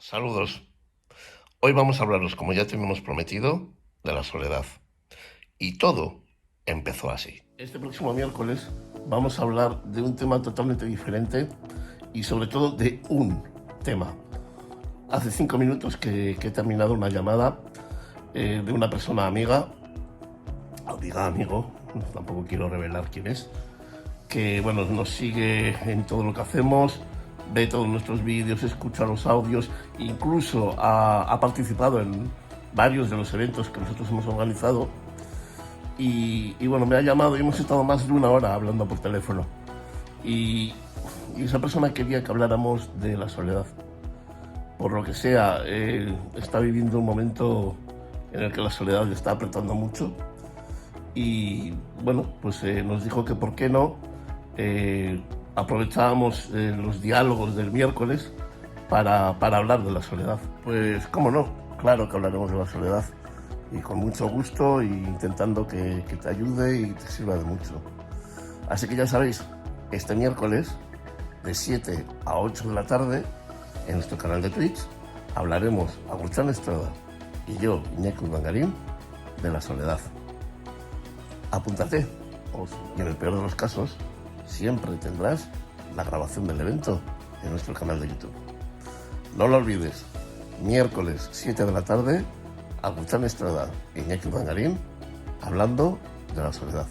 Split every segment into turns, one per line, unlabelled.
Saludos. Hoy vamos a hablaros, como ya teníamos prometido, de la soledad. Y todo empezó así. Este próximo miércoles vamos a hablar de un tema totalmente diferente y sobre todo de un tema. Hace 5 minutos que he terminado una llamada de una persona amiga, amigo, tampoco quiero revelar quién es, que bueno, nos sigue en todo lo que hacemos, ve todos nuestros vídeos, escucha los audios, incluso ha participado en varios de los eventos que nosotros hemos organizado y bueno, me ha llamado y hemos estado más de una hora hablando por teléfono y esa persona quería que habláramos de la soledad. Por lo que sea, está viviendo un momento en el que la soledad le está apretando mucho y bueno, pues nos dijo que por qué no aprovechábamos los diálogos del miércoles para hablar de la soledad. Pues cómo no, claro que hablaremos de la soledad y con mucho gusto e intentando que te ayude y te sirva de mucho. Así que ya sabéis, este miércoles de 7 a 8 de la tarde en nuestro canal de Twitch hablaremos Agustín Estrada y yo, Iñaki Urdangarín, de la soledad. Apúntate, y en el peor de los casos, siempre tendrás la grabación del evento en nuestro canal de YouTube. No lo olvides, miércoles 7 de la tarde, Agustín Estrada y Iñaki Urdangarín hablando de la soledad.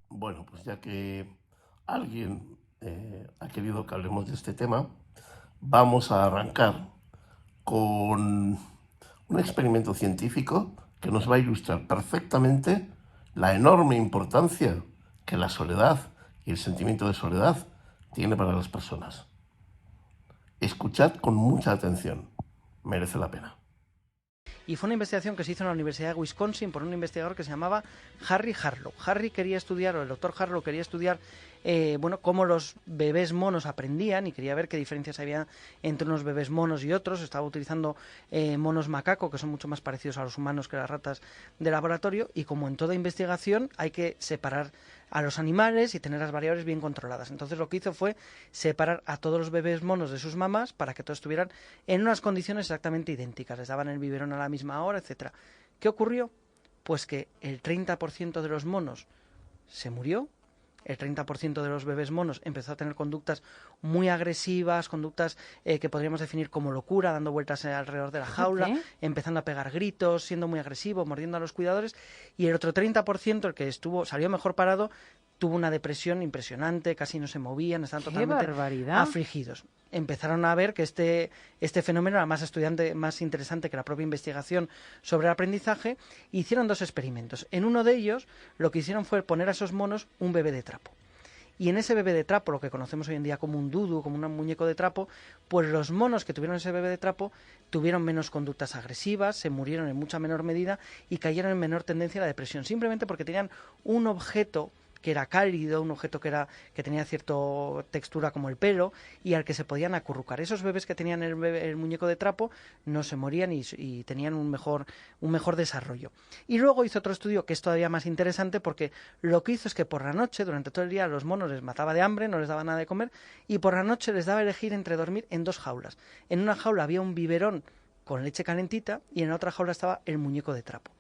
Bueno, pues ya que alguien ha querido que hablemos de este tema, vamos a arrancar con un experimento científico que nos va a ilustrar perfectamente la enorme importancia que la soledad y el sentimiento de soledad tiene para las personas. Escuchad con mucha atención, merece la pena.
Y fue una investigación que se hizo en la Universidad de Wisconsin por un investigador que se llamaba Harry Harlow. Harry quería estudiar, o el doctor Harlow quería estudiar, cómo los bebés monos aprendían y quería ver qué diferencias había entre unos bebés monos y otros. Estaba utilizando monos macaco, que son mucho más parecidos a los humanos que las ratas de laboratorio, y como en toda investigación hay que separar a los animales y tener las variables bien controladas. Entonces lo que hizo fue separar a todos los bebés monos de sus mamás para que todos estuvieran en unas condiciones exactamente idénticas. Les daban el biberón a la misma hora, etcétera. ¿Qué ocurrió? Pues que el 30% de los monos se murió, el 30% de los bebés monos empezó a tener conductas muy agresivas, conductas que podríamos definir como locura, dando vueltas alrededor de la jaula, empezando a pegar gritos, siendo muy agresivo, mordiendo a los cuidadores, y el otro 30%, el que salió mejor parado, tuvo una depresión impresionante, casi no se movían, estaban totalmente afligidos. Empezaron a ver que este fenómeno era más interesante que la propia investigación sobre el aprendizaje, e hicieron 2 experimentos. En uno de ellos, lo que hicieron fue poner a esos monos un bebé de trapo. Y en ese bebé de trapo, lo que conocemos hoy en día como un dudu, como un muñeco de trapo, pues los monos que tuvieron ese bebé de trapo tuvieron menos conductas agresivas, se murieron en mucha menor medida y cayeron en menor tendencia a la depresión, simplemente porque tenían un objeto que era cálido, un objeto que tenía cierta textura como el pelo y al que se podían acurrucar. Esos bebés que tenían el muñeco de trapo no se morían y tenían un mejor desarrollo. Y luego hizo otro estudio que es todavía más interesante, porque lo que hizo es que por la noche, durante todo el día, a los monos les mataba de hambre, no les daba nada de comer, y por la noche les daba a elegir entre dormir en 2 jaulas. En una jaula había un biberón con leche calentita y en la otra jaula estaba el muñeco de trapo.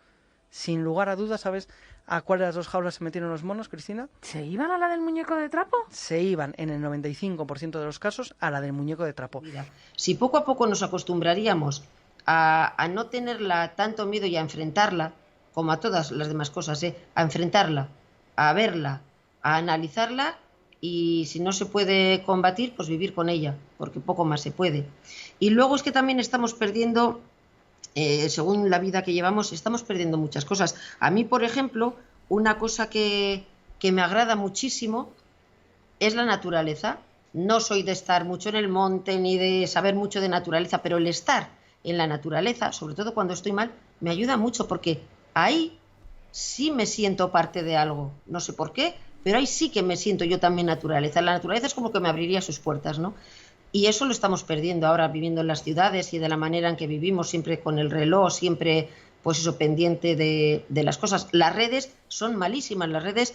Sin lugar a dudas, ¿sabes a cuál de las 2 jaulas se metieron los monos, Cristina?
¿Se iban a la del muñeco de trapo?
Se iban, en el 95% de los casos, a la del muñeco de trapo.
Mira, si poco a poco nos acostumbraríamos a no tenerla tanto miedo y a enfrentarla, como a todas las demás cosas, a enfrentarla, a verla, a analizarla, y si no se puede combatir, pues vivir con ella, porque poco más se puede. Y luego es que también estamos perdiendo... según la vida que llevamos, estamos perdiendo muchas cosas. A mí, por ejemplo, una cosa que que me agrada muchísimo es la naturaleza. No soy de estar mucho en el monte ni de saber mucho de naturaleza, pero el estar en la naturaleza, sobre todo cuando estoy mal, me ayuda mucho porque ahí sí me siento parte de algo. No sé por qué, pero ahí sí que me siento yo también naturaleza. La naturaleza es como que me abriría sus puertas, ¿no? Y eso lo estamos perdiendo ahora viviendo en las ciudades y de la manera en que vivimos, siempre con el reloj, siempre pues eso, pendiente de las cosas. Las redes son malísimas, las redes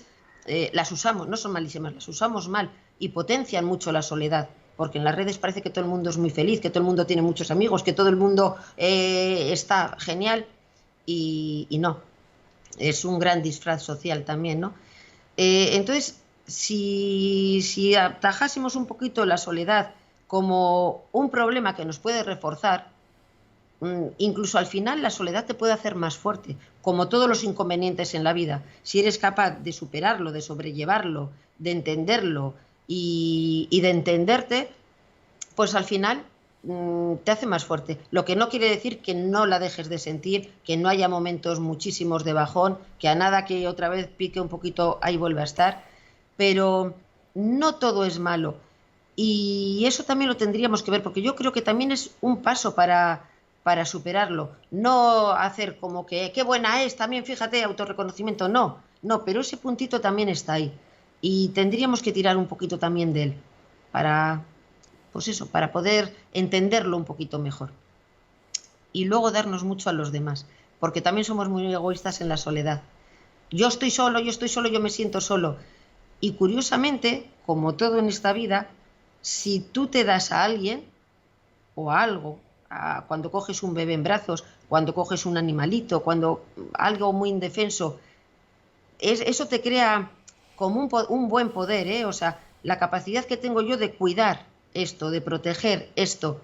las usamos, no son malísimas, las usamos mal y potencian mucho la soledad, porque en las redes parece que todo el mundo es muy feliz, que todo el mundo tiene muchos amigos, que todo el mundo está genial y no, es un gran disfraz social también, ¿no? Entonces, si atajásemos un poquito la soledad como un problema que nos puede reforzar, incluso al final la soledad te puede hacer más fuerte, como todos los inconvenientes en la vida. Si eres capaz de superarlo, de sobrellevarlo, de entenderlo y de entenderte, pues al final te hace más fuerte. Lo que no quiere decir que no la dejes de sentir, que no haya momentos muchísimos de bajón, que a nada que otra vez pique un poquito ahí vuelva a estar, pero no todo es malo. Y eso también lo tendríamos que ver, porque yo creo que también es un paso para superarlo. No hacer como que qué buena es, también fíjate, autorreconocimiento, no, no, pero ese puntito también está ahí. Y tendríamos que tirar un poquito también de él para, pues eso, para poder entenderlo un poquito mejor. Y luego darnos mucho a los demás, porque también somos muy egoístas en la soledad. Yo estoy solo, yo me siento solo. Y curiosamente, como todo en esta vida, si tú te das a alguien o a algo, cuando coges un bebé en brazos, cuando coges un animalito, cuando algo muy indefenso, eso te crea como un buen poder, ¿eh? O sea, la capacidad que tengo yo de cuidar esto, de proteger esto.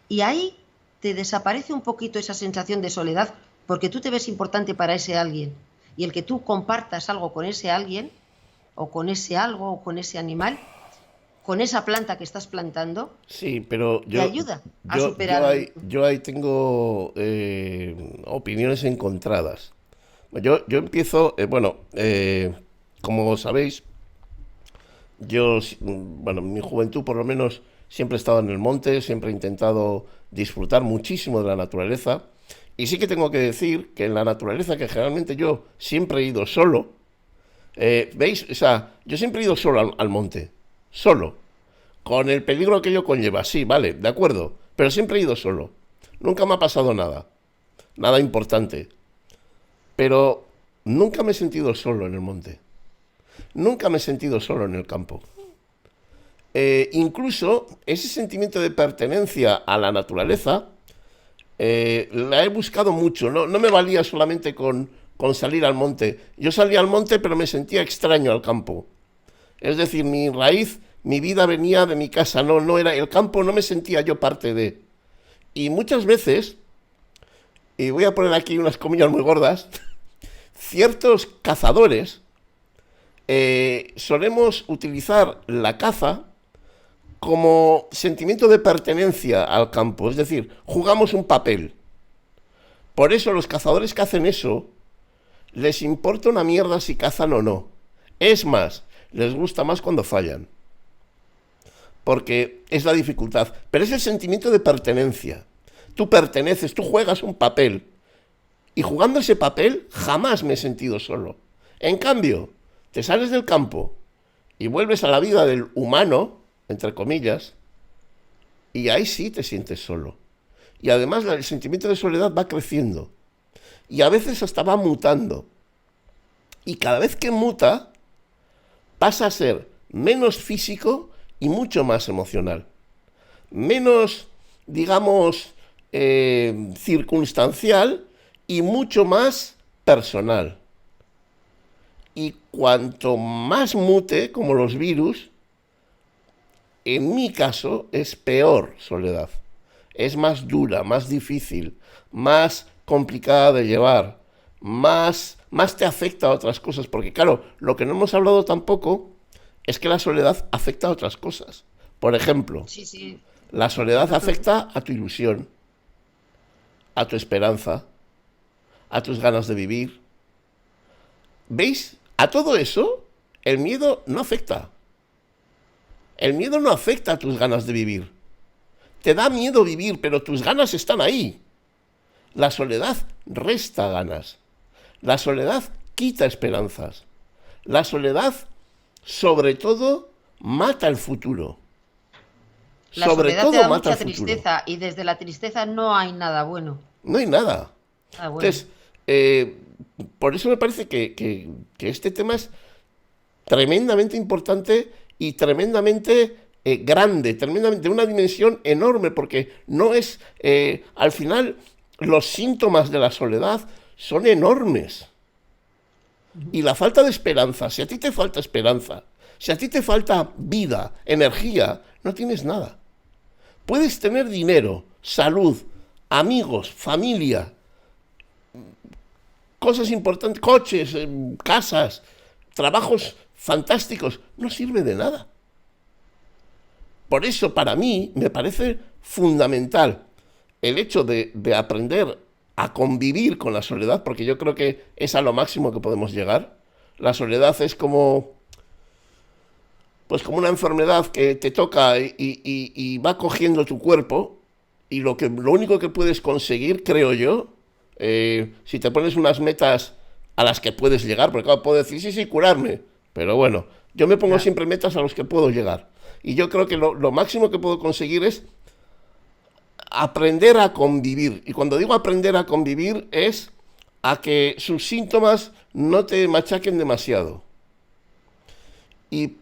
Y ahí te desaparece un poquito esa sensación de soledad porque tú te ves importante para ese alguien. Y el que tú compartas algo con ese alguien, o con ese algo, o con ese animal, con esa planta que estás plantando,
Sí, pero
te ayuda a superar.
yo ahí tengo opiniones encontradas. Yo empiezo, como sabéis, bueno, en mi juventud por lo menos siempre he estado en el monte, siempre he intentado disfrutar muchísimo de la naturaleza. Y sí que tengo que decir que en la naturaleza, que generalmente yo siempre he ido solo, ¿veis? O sea, yo siempre he ido solo al monte, solo, con el peligro que ello conlleva, sí, vale, de acuerdo, pero siempre he ido solo. Nunca me ha pasado nada, nada importante. Pero nunca me he sentido solo en el monte. Nunca me he sentido solo en el campo. Incluso ese sentimiento de pertenencia a la naturaleza la he buscado mucho. No me valía solamente con salir al monte. Yo salía al monte pero me sentía extraño al campo. Es decir, mi raíz, mi vida venía de mi casa. No era el campo, no me sentía yo parte de. Y muchas veces, y voy a poner aquí unas comillas muy gordas, ciertos cazadores solemos utilizar la caza como sentimiento de pertenencia al campo, es decir, jugamos un papel. Por eso los cazadores que hacen eso, les importa una mierda si cazan o no. Es más, les gusta más cuando fallan. Porque es la dificultad, pero es el sentimiento de pertenencia. Tú perteneces, tú juegas un papel. Y jugando ese papel jamás me he sentido solo. En cambio, te sales del campo y vuelves a la vida del humano, entre comillas, y ahí sí te sientes solo. Y además el sentimiento de soledad va creciendo. Y a veces hasta va mutando. Y cada vez que muta, pasa a ser menos físico y mucho más emocional. Menos, digamos, circunstancial y mucho más personal. Y cuanto más mute, como los virus, en mi caso es peor soledad. Es más dura, más difícil, más complicada de llevar, más te afecta a otras cosas. Porque claro, lo que no hemos hablado tampoco es que la soledad afecta a otras cosas. Por ejemplo,
Sí.
la soledad afecta a tu ilusión, a tu esperanza, a tus ganas de vivir. ¿Veis? A todo eso el miedo no afecta. El miedo no afecta a tus ganas de vivir. Te da miedo vivir, pero tus ganas están ahí. La soledad resta ganas. La soledad quita esperanzas. La soledad, sobre todo, mata el futuro.
La
Sobre
soledad
todo
te da
mata
mucha
el futuro.
tristeza y desde la tristeza no hay nada bueno.
No hay nada.
Nada bueno.
Entonces, por eso me parece que este tema es tremendamente importante y tremendamente grande, tremendamente, de una dimensión enorme, porque no es, al final, los síntomas de la soledad son enormes. Y la falta de esperanza, si a ti te falta esperanza, si a ti te falta vida, energía, no tienes nada. Puedes tener dinero, salud, amigos, familia, cosas importantes, coches, casas, trabajos fantásticos, no sirve de nada. Por eso, para mí, me parece fundamental el hecho de aprender a convivir con la soledad, porque yo creo que es a lo máximo que podemos llegar. La soledad es como, pues como una enfermedad que te toca y va cogiendo tu cuerpo, y lo único que puedes conseguir, creo yo, si te pones unas metas a las que puedes llegar, porque claro, puedo decir, sí, curarme, pero bueno, yo me pongo siempre metas a las que puedo llegar. Y yo creo que lo máximo que puedo conseguir es aprender a convivir. Y cuando digo aprender a convivir es a que sus síntomas no te machaquen demasiado. Y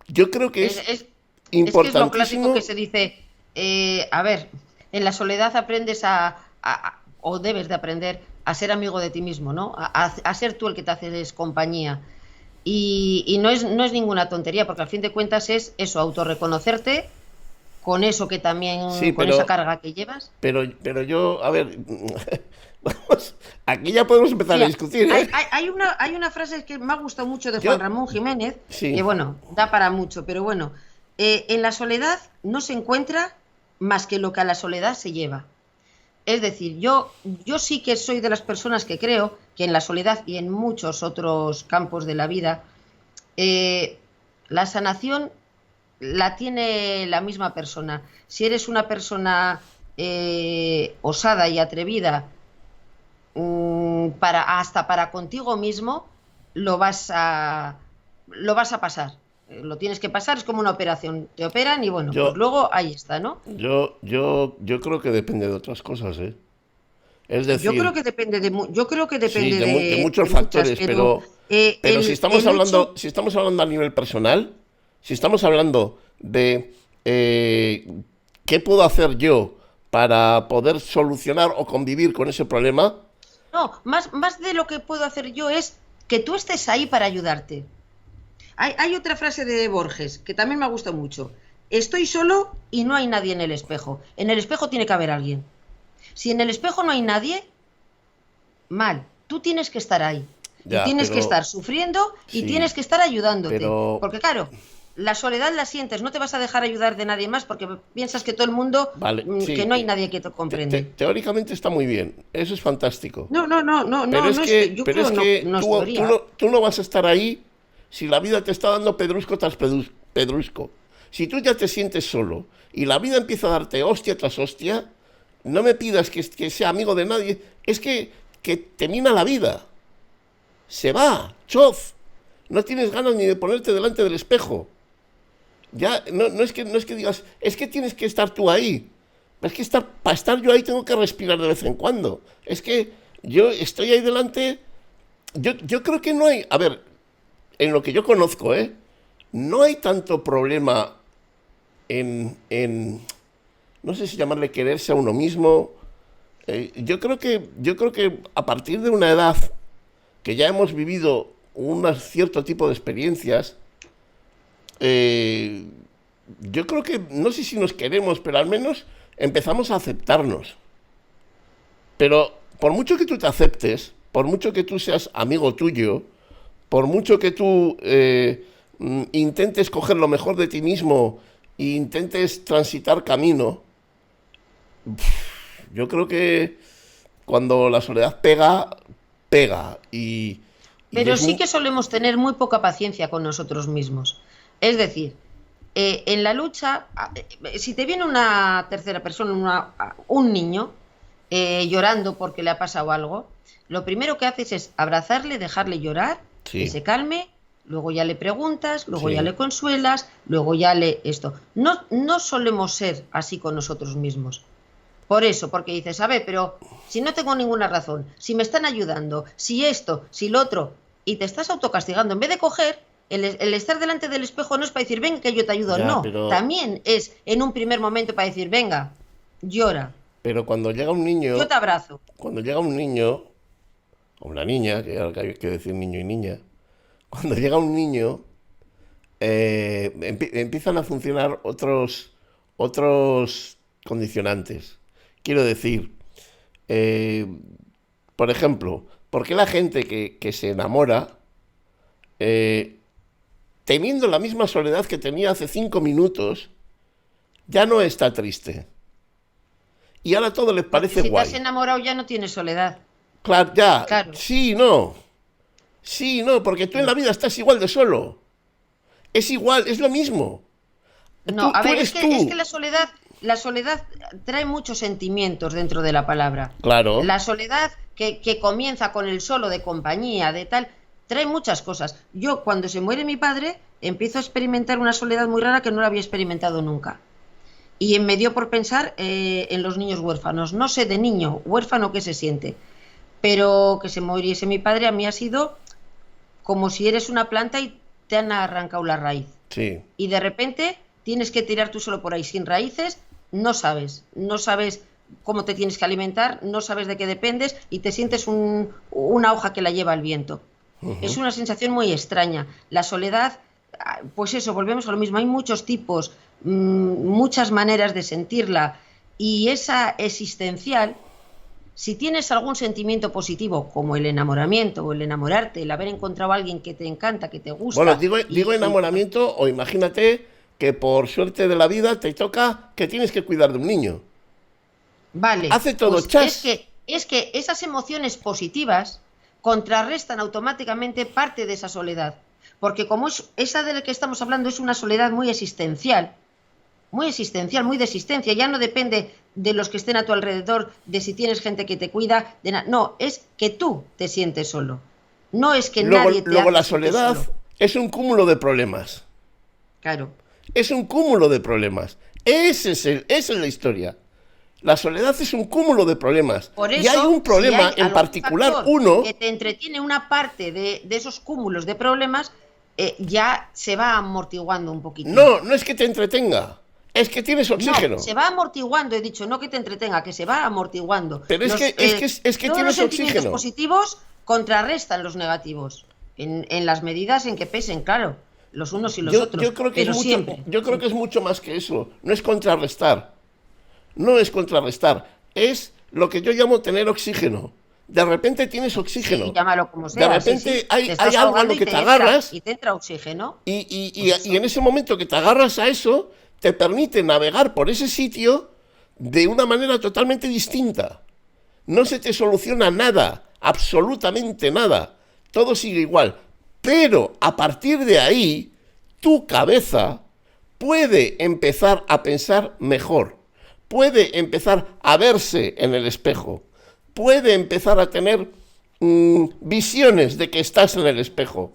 yo creo que es
Es que es lo
importantísimo.
clásico que se dice, a ver, en la soledad aprendes o debes de aprender a ser amigo de ti mismo, ¿no? A ser tú el que te haces compañía. Y no es ninguna tontería, porque al fin de cuentas es eso, autorreconocerte con eso que también,
Sí,
con esa carga que llevas.
Pero yo, a ver, vamos, aquí ya podemos empezar
Sí,
a discutir, ¿eh?
hay una frase que me ha gustado mucho de
Yo-
Juan Ramón Jiménez,
Sí.
que bueno, da para mucho, pero bueno, en la soledad no se encuentra más que lo que a la soledad se lleva. Es decir, yo sí que soy de las personas que creo que en la soledad y en muchos otros campos de la vida, la sanación la tiene la misma persona. Si eres una persona osada y atrevida, hasta para contigo mismo, lo vas a pasar. Lo tienes que pasar, es como una operación. Te operan y bueno,
Yo-
pues luego ahí está, ¿no?
Yo creo que depende de otras cosas, ¿eh? Es decir,
Yo creo que depende
sí, de muchos
de
factores,
muchas,
pero si estamos
el
hablando,
hecho-
si estamos hablando a nivel personal, si estamos hablando de qué puedo hacer yo para poder solucionar o convivir con ese problema,
no, más de lo que puedo hacer yo es que tú estés ahí para ayudarte. Hay otra frase de Borges que también me ha gustado mucho. Estoy solo y no hay nadie en el espejo. En el espejo tiene que haber alguien. Si en el espejo no hay nadie, mal. Tú tienes que estar ahí.
Ya,
y tienes
pero-
que estar sufriendo y
Sí,
tienes que estar ayudándote.
pero-
Porque claro, la soledad la sientes, no te vas a dejar ayudar de nadie más porque piensas que todo el mundo,
vale, sí,
que no hay nadie que te comprende.
teóricamente está muy bien, eso es fantástico.
No,
Pero es que,
yo
pero
creo
es que
no es
tú
teoría.
tú no vas a estar ahí si la vida te está dando pedrusco tras pedrusco. Si tú ya te sientes solo y la vida empieza a darte hostia tras hostia, no me pidas que sea amigo de nadie. Es que te mina la vida. Se va, chof. No tienes ganas ni de ponerte delante del espejo. Ya, no es que digas, es que tienes que estar tú ahí. Es que para estar yo ahí tengo que respirar de vez en cuando. Es que yo estoy ahí delante. Yo creo que no hay. A ver, en lo que yo conozco, no hay tanto problema en no sé si llamarle quererse a uno mismo. Yo creo que a partir de una edad que ya hemos vivido un cierto tipo de experiencias, yo creo que, no sé si nos queremos, pero al menos empezamos a aceptarnos. Pero por mucho que tú te aceptes, por mucho que tú seas amigo tuyo, por mucho que tú intentes coger lo mejor de ti mismo e intentes transitar camino, yo creo que cuando la soledad pega, pega. Y
Pero sí que solemos tener muy poca paciencia con nosotros mismos. Es decir, en la lucha, si te viene una tercera persona, un niño, llorando porque le ha pasado algo, lo primero que haces es abrazarle, dejarle llorar, que se calme, luego ya le preguntas, luego ya le consuelas, luego ya le esto. No solemos ser así con nosotros mismos. Por eso, porque dices, a ver, pero si no tengo ninguna razón, si me están ayudando, si esto, si lo otro, y te estás autocastigando, en vez de coger, el estar delante del espejo no es para decir, venga, que yo te ayudo, no. Pero... también es en un primer momento para decir, venga, llora.
Pero cuando llega un niño...
yo te abrazo.
Cuando llega un niño, o una niña, que ahora hay que decir niño y niña, cuando llega un niño, empiezan a funcionar otros condicionantes. Quiero decir, por ejemplo, ¿por qué la gente que se enamora, teniendo la misma soledad que tenía hace 5 minutos, ya no está triste? Y ahora todo les parece
guay.
Si
te has enamorado ya no tienes soledad.
Claro, ya. Claro. Sí, no, porque tú en la vida estás igual de solo. Es igual, es lo mismo.
No, a ver, es que la soledad trae muchos sentimientos dentro de la palabra.
Claro.
La soledad que comienza con el solo de compañía, de tal, trae muchas cosas. Yo, cuando se muere mi padre, empiezo a experimentar una soledad muy rara que no la había experimentado nunca. Y me dio por pensar en los niños huérfanos. No sé de niño huérfano qué se siente, pero que se muriese mi padre a mí ha sido como si eres una planta y te han arrancado la raíz.
Sí.
Y de repente tienes que tirar tú solo por ahí sin raíces, no sabes cómo te tienes que alimentar, no sabes de qué dependes y te sientes una hoja que la lleva el viento. Es una sensación muy extraña. La soledad, pues eso, volvemos a lo mismo. Hay muchos tipos, muchas maneras de sentirla, y esa existencial, si tienes algún sentimiento positivo, como el enamoramiento o el enamorarte, el haber encontrado a alguien que te encanta, que te gusta...
Bueno, digo enamoramiento, o imagínate que por suerte de la vida te toca que tienes que cuidar de un niño.
Vale.
Hace todo
pues
chas.
Es que esas emociones positivas contrarrestan automáticamente parte de esa soledad. Porque como esa de la que estamos hablando es una soledad muy existencial, muy de existencia, ya no depende de los que estén a tu alrededor, de si tienes gente que te cuida, no, es que tú te sientes solo. No es que nadie te
Luego la soledad es un cúmulo de problemas.
Claro.
Es un cúmulo de problemas. Esa es la historia. La soledad es un cúmulo de problemas.
Por eso,
y hay un problema en particular, uno...
que te entretiene una parte de esos cúmulos de problemas, ya se va amortiguando un poquito.
No es que te entretenga. Es que tienes oxígeno.
No, se va amortiguando, he dicho, no que te entretenga, que se va amortiguando.
Pero es que tienes oxígeno.
Los sentimientos positivos contrarrestan los negativos, en las medidas en que pesen, claro, los unos y los otros.
Yo creo que es mucho más que eso. No es contrarrestar. Es lo que yo llamo tener oxígeno. De repente tienes oxígeno.
Sí, llámalo como sea.
De repente hay algo a lo que te agarras.
Y te entra oxígeno.
Y en ese momento que te agarras a eso, te permite navegar por ese sitio de una manera totalmente distinta. No se te soluciona nada, absolutamente nada. Todo sigue igual. Pero a partir de ahí, tu cabeza puede empezar a pensar mejor. Puede empezar a verse en el espejo. Puede empezar a tener visiones de que estás en el espejo.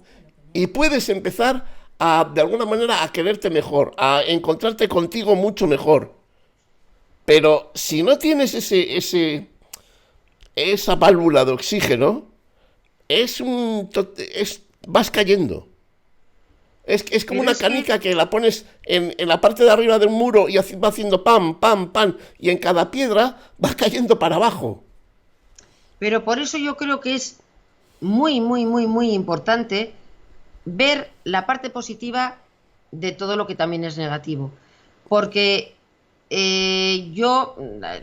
Y puedes empezar de alguna manera a quererte mejor, a encontrarte contigo mucho mejor. Pero si no tienes esa válvula de oxígeno, vas cayendo. Es como una canica que la pones en la parte de arriba del muro y va haciendo pam, pam, pam, y en cada piedra va cayendo para abajo.
Pero por eso yo creo que es muy, muy, muy, muy importante ver la parte positiva de todo lo que también es negativo. Porque yo,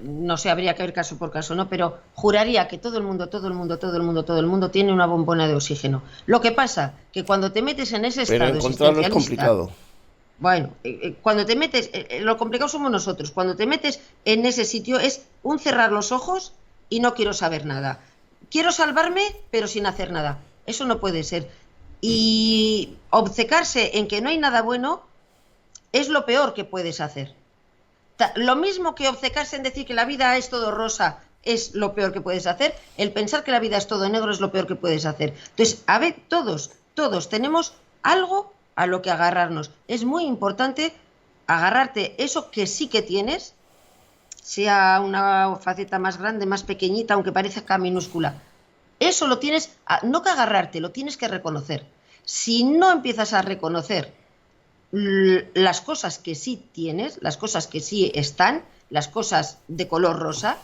no sé, habría que ver caso por caso, ¿no? Pero juraría que todo el mundo tiene una bombona de oxígeno. Lo que pasa que cuando te metes en ese estado
encontrarlo es complicado.
Bueno, cuando te metes, lo complicado somos nosotros. Cuando te metes en ese sitio es un cerrar los ojos y no quiero saber nada. Quiero salvarme, pero sin hacer nada. Eso no puede ser. Y obcecarse en que no hay nada bueno es lo peor que puedes hacer. Lo mismo que obcecarse en decir que la vida es todo rosa es lo peor que puedes hacer, el pensar que la vida es todo negro es lo peor que puedes hacer. Entonces, a ver, todos tenemos algo a lo que agarrarnos. Es muy importante agarrarte eso que sí que tienes, sea una faceta más grande, más pequeñita, aunque parezca minúscula. Eso lo tienes, no que agarrarte, lo tienes que reconocer. Si no empiezas a reconocer las cosas que sí tienes, las cosas que sí están, las cosas de color rosa,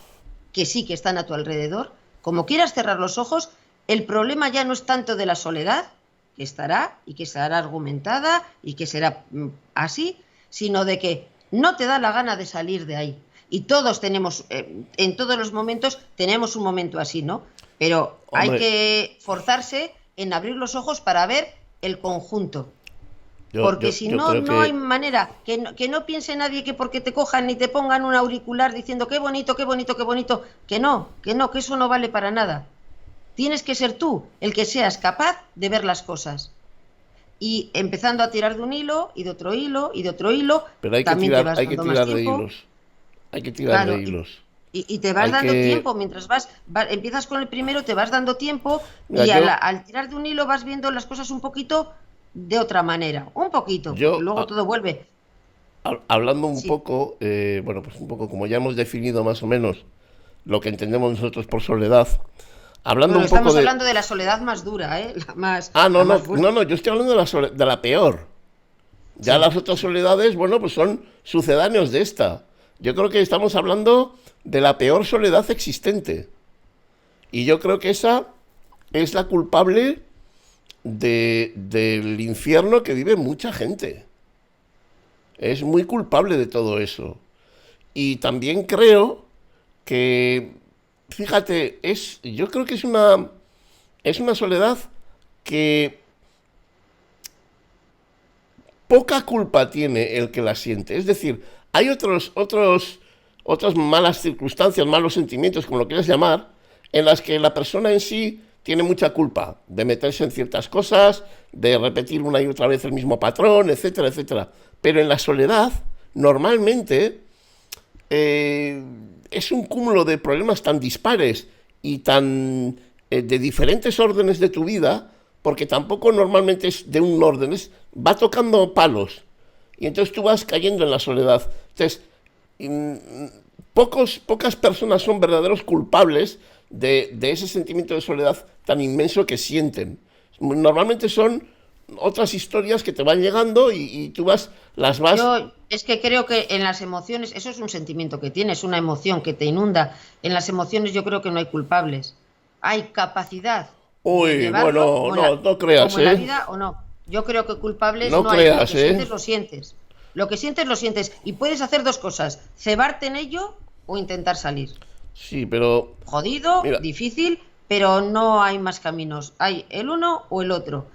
que sí que están a tu alrededor, como quieras cerrar los ojos, el problema ya no es tanto de la soledad, que estará y que será argumentada y que será así, sino de que no te da la gana de salir de ahí. Y todos tenemos, en todos los momentos, tenemos un momento así, ¿no? Pero hay que forzarse en abrir los ojos para ver el conjunto. Porque si no, no hay manera, que no piense nadie que porque te cojan ni te pongan un auricular diciendo qué bonito, qué bonito, qué bonito, que eso no vale para nada. Tienes que ser tú el que seas capaz de ver las cosas. Y empezando a tirar de un hilo, y de otro hilo, y de otro hilo,
pero hay que tirar de hilos. Hay que tirar de hilos.
Y te vas dando tiempo, mientras empiezas con el primero, te vas dando tiempo, y al tirar de un hilo vas viendo las cosas un poquito de otra manera, un poquito, luego todo vuelve.
Hablando un poco, bueno, pues un poco como ya hemos definido más o menos lo que entendemos nosotros por soledad,
estamos hablando de la soledad más dura,
no, yo estoy hablando de la peor. Ya las otras soledades, bueno, pues son sucedáneos de esta. Yo creo que estamos hablando de la peor soledad existente. Y yo creo que esa es la culpable del infierno que vive mucha gente. Es muy culpable de todo eso. Y también creo que, fíjate, yo creo que es una soledad que poca culpa tiene el que la siente. Es decir, hay otras malas circunstancias, malos sentimientos, como lo quieras llamar, en las que la persona en sí tiene mucha culpa de meterse en ciertas cosas, de repetir una y otra vez el mismo patrón, etcétera, etcétera. Pero en la soledad, normalmente, es un cúmulo de problemas tan dispares y tan de diferentes órdenes de tu vida, porque tampoco normalmente es de un orden, va tocando palos. Y entonces tú vas cayendo en la soledad. Entonces, pocas personas son verdaderos culpables de ese sentimiento de soledad tan inmenso que sienten. Normalmente son otras historias que te van llegando y tú las vas...
Yo es que creo que en las emociones, eso es un sentimiento que tienes, una emoción que te inunda. En las emociones yo creo que no hay culpables. Hay capacidad de llevarlo,
bueno, no creas,
como en la vida o no. Yo creo que culpables no hay. Lo que sientes, lo sientes. Lo que sientes, lo sientes. Y puedes hacer dos cosas: cebarte en ello o intentar salir.
Sí, pero...
Jodido, difícil, pero no hay más caminos. Hay el uno o el otro.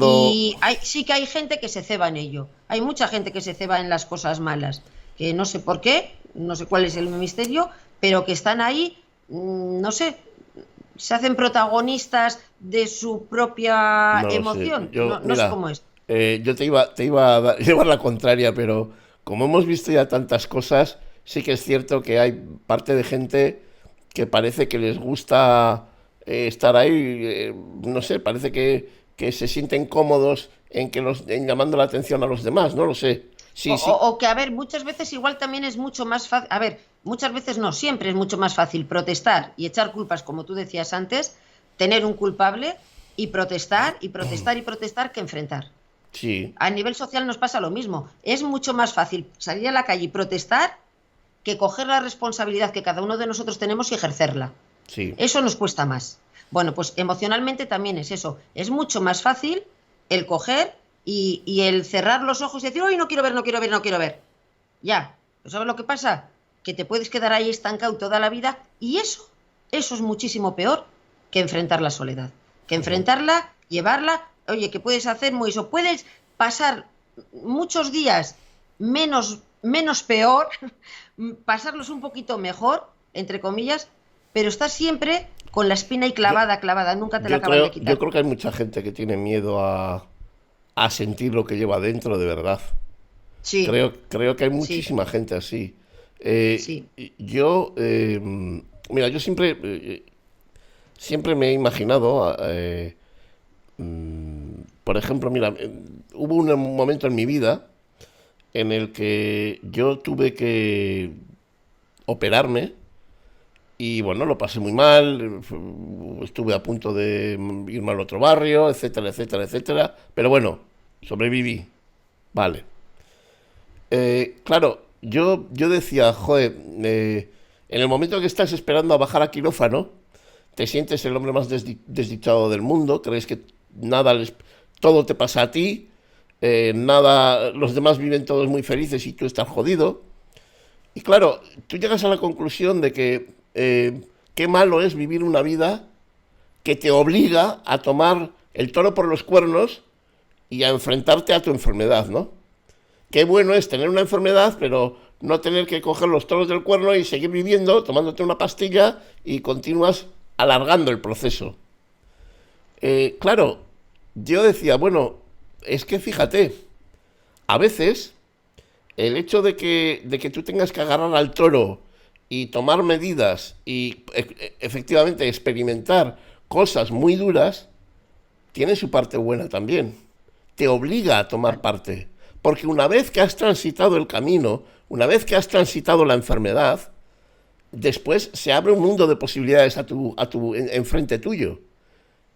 Y sí que hay gente que se ceba en ello. Hay mucha gente que se ceba en las cosas malas, que no sé por qué, no sé cuál es el misterio, pero que están ahí, no sé, se hacen protagonistas de su propia emoción. No sé cómo es.
Yo te iba a llevar la contraria, pero como hemos visto ya tantas cosas, sí que es cierto que hay parte de gente que parece que les gusta estar ahí, no sé, parece que se sienten cómodos en llamando la atención a los demás, no lo sé. Sí.
O que, a ver, muchas veces igual también es mucho más fácil, a ver, muchas veces no, siempre es mucho más fácil protestar y echar culpas, como tú decías antes, tener un culpable y protestar y protestar y protestar que enfrentar.
Sí.
A nivel social nos pasa lo mismo. Es mucho más fácil salir a la calle y protestar que coger la responsabilidad que cada uno de nosotros tenemos y ejercerla.
Sí.
Eso nos cuesta más. Bueno, pues emocionalmente también es eso. Es mucho más fácil el coger y el cerrar los ojos y decir, ¡ay, no quiero ver, no quiero ver, no quiero ver! Ya. ¿Sabes lo que pasa? Que te puedes quedar ahí estancado toda la vida y eso es muchísimo peor que enfrentar la soledad. Que enfrentarla, llevarla... Oye, ¿qué puedes hacer, Moiso? Puedes pasar muchos días menos peor, pasarlos un poquito mejor, entre comillas, pero estás siempre con la espina y clavada, clavada, nunca te la
Yo
acaban de
creo,
quitar.
yo creo que hay mucha gente que tiene miedo a sentir lo que lleva dentro de verdad.
Sí,
Creo que hay
sí,
muchísima gente así. Eh,
sí.
yo, mira, yo siempre me he imaginado, por ejemplo, mira, hubo un momento en mi vida en el que yo tuve que operarme y bueno, lo pasé muy mal, estuve a punto de irme al otro barrio, etcétera, etcétera, etcétera, pero bueno, sobreviví, vale. Claro, yo decía, joder, en el momento que estás esperando a bajar a quirófano, te sientes el hombre más desdichado del mundo, crees que nada todo te pasa a ti, nada, los demás viven todos muy felices y tú estás jodido. Y claro, tú llegas a la conclusión de que qué malo es vivir una vida que te obliga a tomar el toro por los cuernos y a enfrentarte a tu enfermedad, ¿no? Qué bueno es tener una enfermedad, pero no tener que coger los toros del cuerno y seguir viviendo, tomándote una pastilla y continúas alargando el proceso. Claro, yo decía, bueno, es que fíjate, a veces el hecho de que tú tengas que agarrar al toro y tomar medidas y efectivamente experimentar cosas muy duras, tiene su parte buena también. Te obliga a tomar parte. Porque una vez que has transitado el camino, una vez que has transitado la enfermedad, después se abre un mundo de posibilidades enfrente tuyo.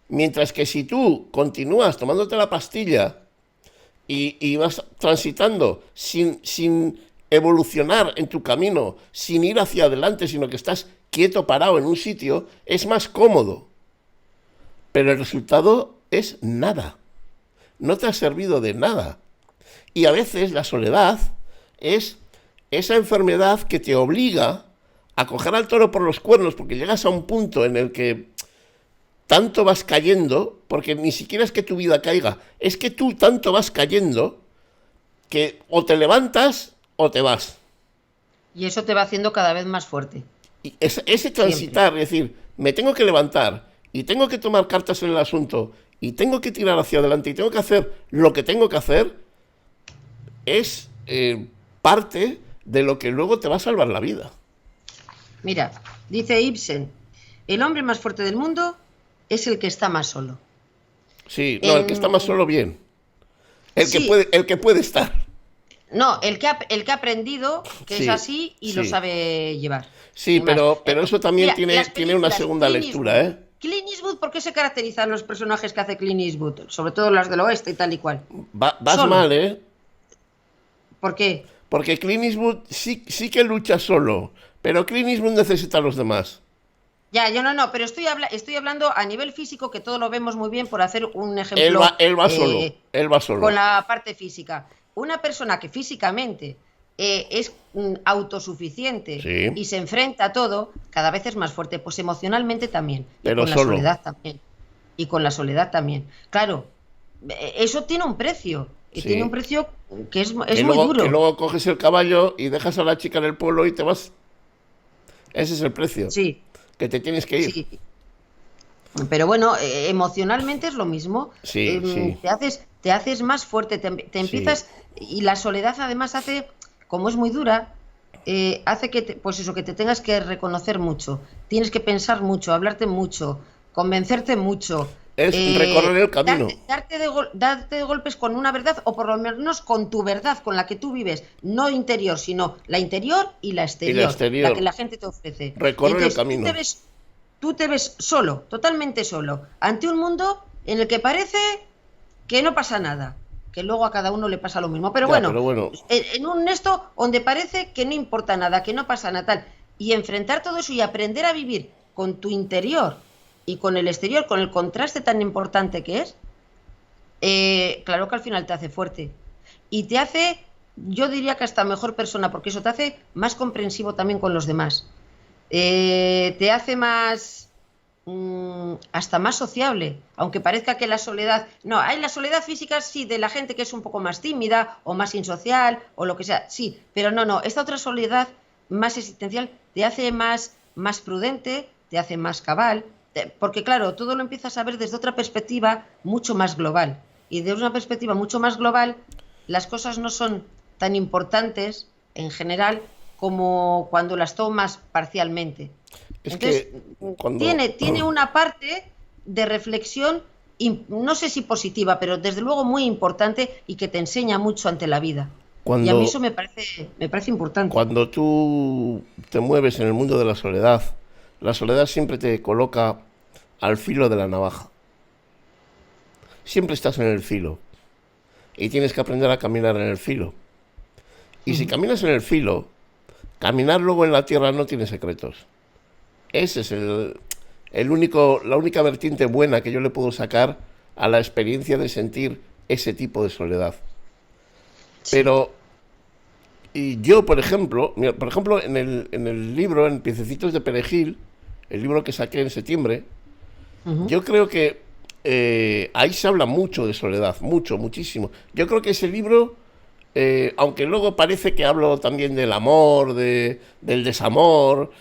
Mientras que si tú continúas tomándote la pastilla y vas transitando sin evolucionar en tu camino, sin ir hacia adelante, sino que estás quieto, parado en un sitio, es más cómodo. Pero el resultado es nada. No te ha servido de nada. Y a veces la soledad es esa enfermedad que te obliga a coger al toro por los cuernos, porque llegas a un punto en el que tanto vas cayendo, porque ni siquiera es que tu vida caiga, es que tú tanto vas cayendo que o te levantas o te vas.
Y eso te va haciendo cada vez más fuerte,
Y ese
siempre.
transitar, es decir, me tengo que levantar y tengo que tomar cartas en el asunto y tengo que tirar hacia adelante y tengo que hacer lo que tengo que hacer, es parte de lo que luego te va a salvar la vida.
Mira, dice Ibsen, el hombre más fuerte del mundo es el que está más solo.
Sí, no, el que está más
En...
solo, bien.
Sí,
El que puede estar.
no, el que ha aprendido que es
Sí,
así y lo
sí.
sabe llevar.
Sí,
Ni más.
pero eso también
Mira, las
tiene una
películas,
segunda
Clint
lectura,
Eastwood.
¿eh?
Clint Eastwood, ¿por qué se caracterizan los personajes que hace Clint Eastwood? Sobre todo las del oeste y tal y cual.
Vas
Solo.
mal, ¿eh?
¿Por qué?
Porque Clint Eastwood sí que lucha solo, pero Clint Eastwood necesita a los demás.
Ya, yo no, pero estoy hablando a nivel físico, que todo lo vemos muy bien por hacer un ejemplo
Él va solo, él va
con
solo.
la parte física. Una persona que físicamente es autosuficiente
Sí,
y se enfrenta a todo, cada vez es más fuerte, pues emocionalmente también, y
pero
con la
solo.
soledad también. Y con la soledad también. Claro, eso tiene un precio, y tiene un
Sí.
precio que es muy
Que
duro.
luego coges el caballo y dejas a la chica en el pueblo y te vas. Ese es el precio.
Sí,
Que te tienes que ir.
sí. Pero bueno, emocionalmente es lo mismo.
Sí, sí,
Te haces más fuerte, te
sí.
empiezas. Y la soledad además hace, como es muy dura, hace que pues eso, que te tengas que reconocer mucho. Tienes que pensar mucho, hablarte mucho, convencerte mucho.
Es recorrer el camino.
Darte de golpes con una verdad, o por lo menos con tu verdad, con la que tú vives, no interior, sino la interior y la
Y la
exterior, la que
exterior.
la gente te ofrece. Y
Recorrer el
entonces
camino.
tú te ves solo, totalmente solo, ante un mundo en el que parece que no pasa nada, que luego a cada uno le pasa lo mismo. Pero
Ya,
bueno,
pero bueno.
en un esto donde parece que no importa nada, que no pasa nada tal, y enfrentar todo eso y aprender a vivir con tu interior y con el exterior, con el contraste tan importante que es, claro que al final te hace fuerte. Y te hace, yo diría que hasta mejor persona, porque eso te hace más comprensivo también con los demás. Te hace más, hasta más sociable, aunque parezca que la soledad, no, hay la soledad física sí, de la gente que es un poco más tímida o más insocial o lo que sea, sí, pero no, esta otra soledad más existencial te hace más prudente, te hace más cabal, porque claro, todo lo empiezas a ver desde otra perspectiva mucho más global. Y desde una perspectiva mucho más global, las cosas no son tan importantes en general como cuando las tomas parcialmente.
Es
Entonces,
que cuando...
tiene una parte de reflexión, no sé si positiva, pero desde luego muy importante y que te enseña mucho ante la vida. Y a mí eso me parece importante.
Cuando tú te mueves en el mundo de la soledad siempre te coloca al filo de la navaja. Siempre estás en el filo. Y tienes que aprender a caminar en el filo. Y si caminas en el filo, caminar luego en la tierra no tiene secretos. Ese es la única vertiente buena que yo le puedo sacar a la experiencia de sentir ese tipo de soledad.
Sí.
Pero, y yo, por ejemplo, mira, en el libro, en Piececitos de Perejil, el libro que saqué en septiembre, yo creo que ahí se habla mucho de soledad, muchísimo. Yo creo que ese libro, aunque luego parece que hablo también del amor, del desamor,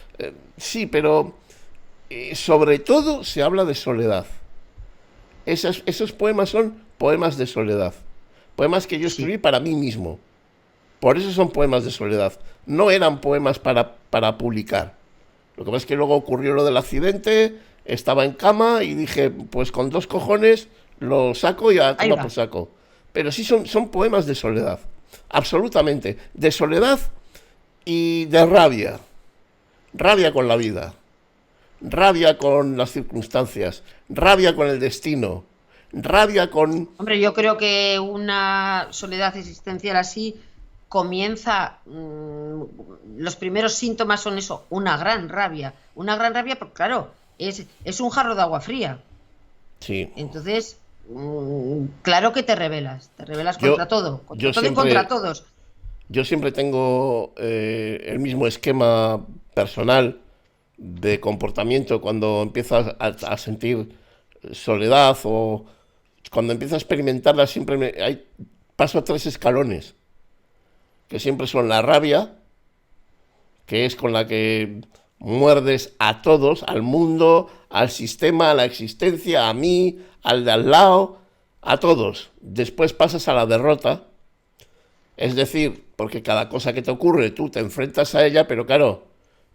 sí, pero sobre todo se habla de soledad. Esos poemas son poemas de soledad. Poemas que yo escribí para mí mismo. Por eso son poemas de soledad. No eran poemas para publicar. Lo que pasa es que luego ocurrió lo del accidente, estaba en cama y dije, pues con 2 cojones lo saco y a tomar por saco. Pero sí son poemas de soledad. Absolutamente. De soledad y de rabia. Rabia con la vida. Rabia con las circunstancias. Rabia con el destino. Rabia con...
Hombre, yo creo que una soledad existencial así comienza, los primeros síntomas son eso, una gran rabia, porque claro, es un jarro de agua fría.
Sí.
Entonces, claro que te rebelas contra todo y contra todos.
Yo siempre tengo el mismo esquema personal de comportamiento cuando empiezas a sentir soledad o cuando empiezo a experimentarla, siempre paso 3 escalones, que siempre son la rabia, que es con la que muerdes a todos, al mundo, al sistema, a la existencia, a mí, al de al lado, a todos. Después pasas a la derrota, es decir, porque cada cosa que te ocurre tú te enfrentas a ella, pero claro,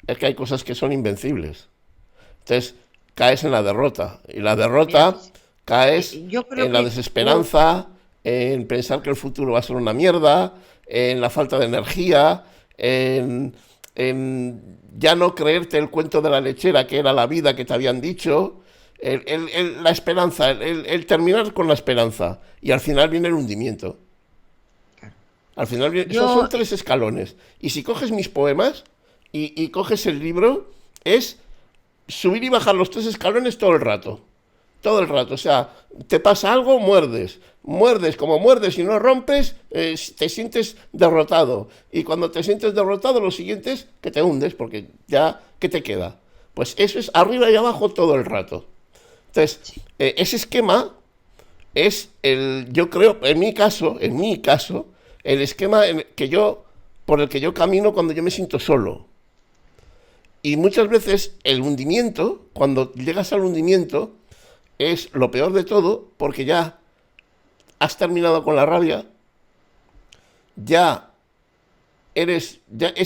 es que hay cosas que son invencibles. Entonces caes en la derrota, y la derrota caes en la desesperanza, en pensar que el futuro va a ser una mierda, en la falta de energía, en ya no creerte el cuento de la lechera que era la vida que te habían dicho, la esperanza, el terminar con la esperanza, y al final viene el hundimiento. Al final esos son 3 escalones. Y si coges mis poemas y coges el libro, es subir y bajar los 3 escalones todo el rato. Todo el rato. O sea, te pasa algo, muerdes. Muerdes, como muerdes y no rompes, te sientes derrotado. Y cuando te sientes derrotado, lo siguiente es que te hundes, porque ya, ¿qué te queda? Pues eso es arriba y abajo todo el rato. Entonces, ese esquema es yo creo, en mi caso, el esquema por el que yo camino cuando yo me siento solo. Y muchas veces el hundimiento, cuando llegas al hundimiento, es lo peor de todo, porque ya has terminado con la rabia, ya es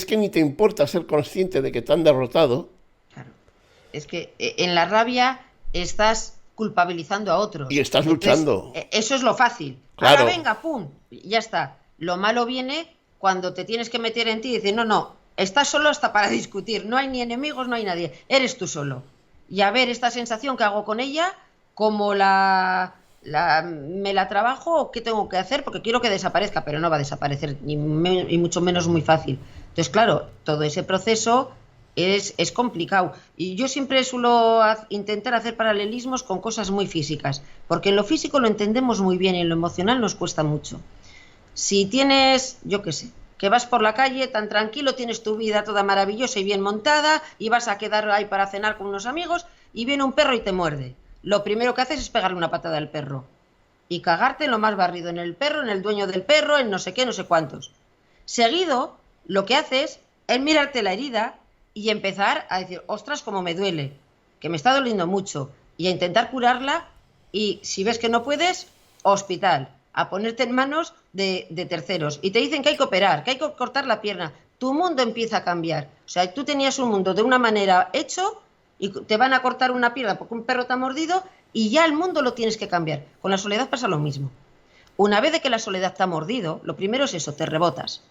que ni te importa ser consciente de que te han derrotado.
Claro. Es que en la rabia estás culpabilizando a otros.
Y estás luchando.
Eso es lo fácil.
Claro.
Ahora venga, pum, ya está. Lo malo viene cuando te tienes que meter en ti y decir, no, estás solo hasta para discutir, no hay ni enemigos, no hay nadie, eres tú solo. Y a ver esta sensación que hago con ella, cómo me la trabajo o qué tengo que hacer, porque quiero que desaparezca, pero no va a desaparecer, ni mucho menos muy fácil. Entonces, claro, todo ese proceso es complicado. Y yo siempre suelo intentar hacer paralelismos con cosas muy físicas, porque en lo físico lo entendemos muy bien y en lo emocional nos cuesta mucho. Si tienes, yo qué sé, que vas por la calle tan tranquilo, tienes tu vida toda maravillosa y bien montada y vas a quedar ahí para cenar con unos amigos y viene un perro y te muerde. Lo primero que haces es pegarle una patada al perro y cagarte en lo más barrido, en el perro, en el dueño del perro, en no sé qué, no sé cuántos. Seguido, lo que haces es mirarte la herida y empezar a decir, ostras, cómo me duele. que me está doliendo mucho, y a intentar curarla, y si ves que no puedes, hospital, a ponerte en manos de terceros, y te dicen que hay que operar, que hay que cortar la pierna. Tu mundo empieza a cambiar. O sea, tú tenías un mundo de una manera hecho y te van a cortar una pierna porque un perro te ha mordido y ya el mundo lo tienes que cambiar. Con la soledad pasa lo mismo. Una vez de que la soledad te ha mordido, lo primero es eso, te rebotas.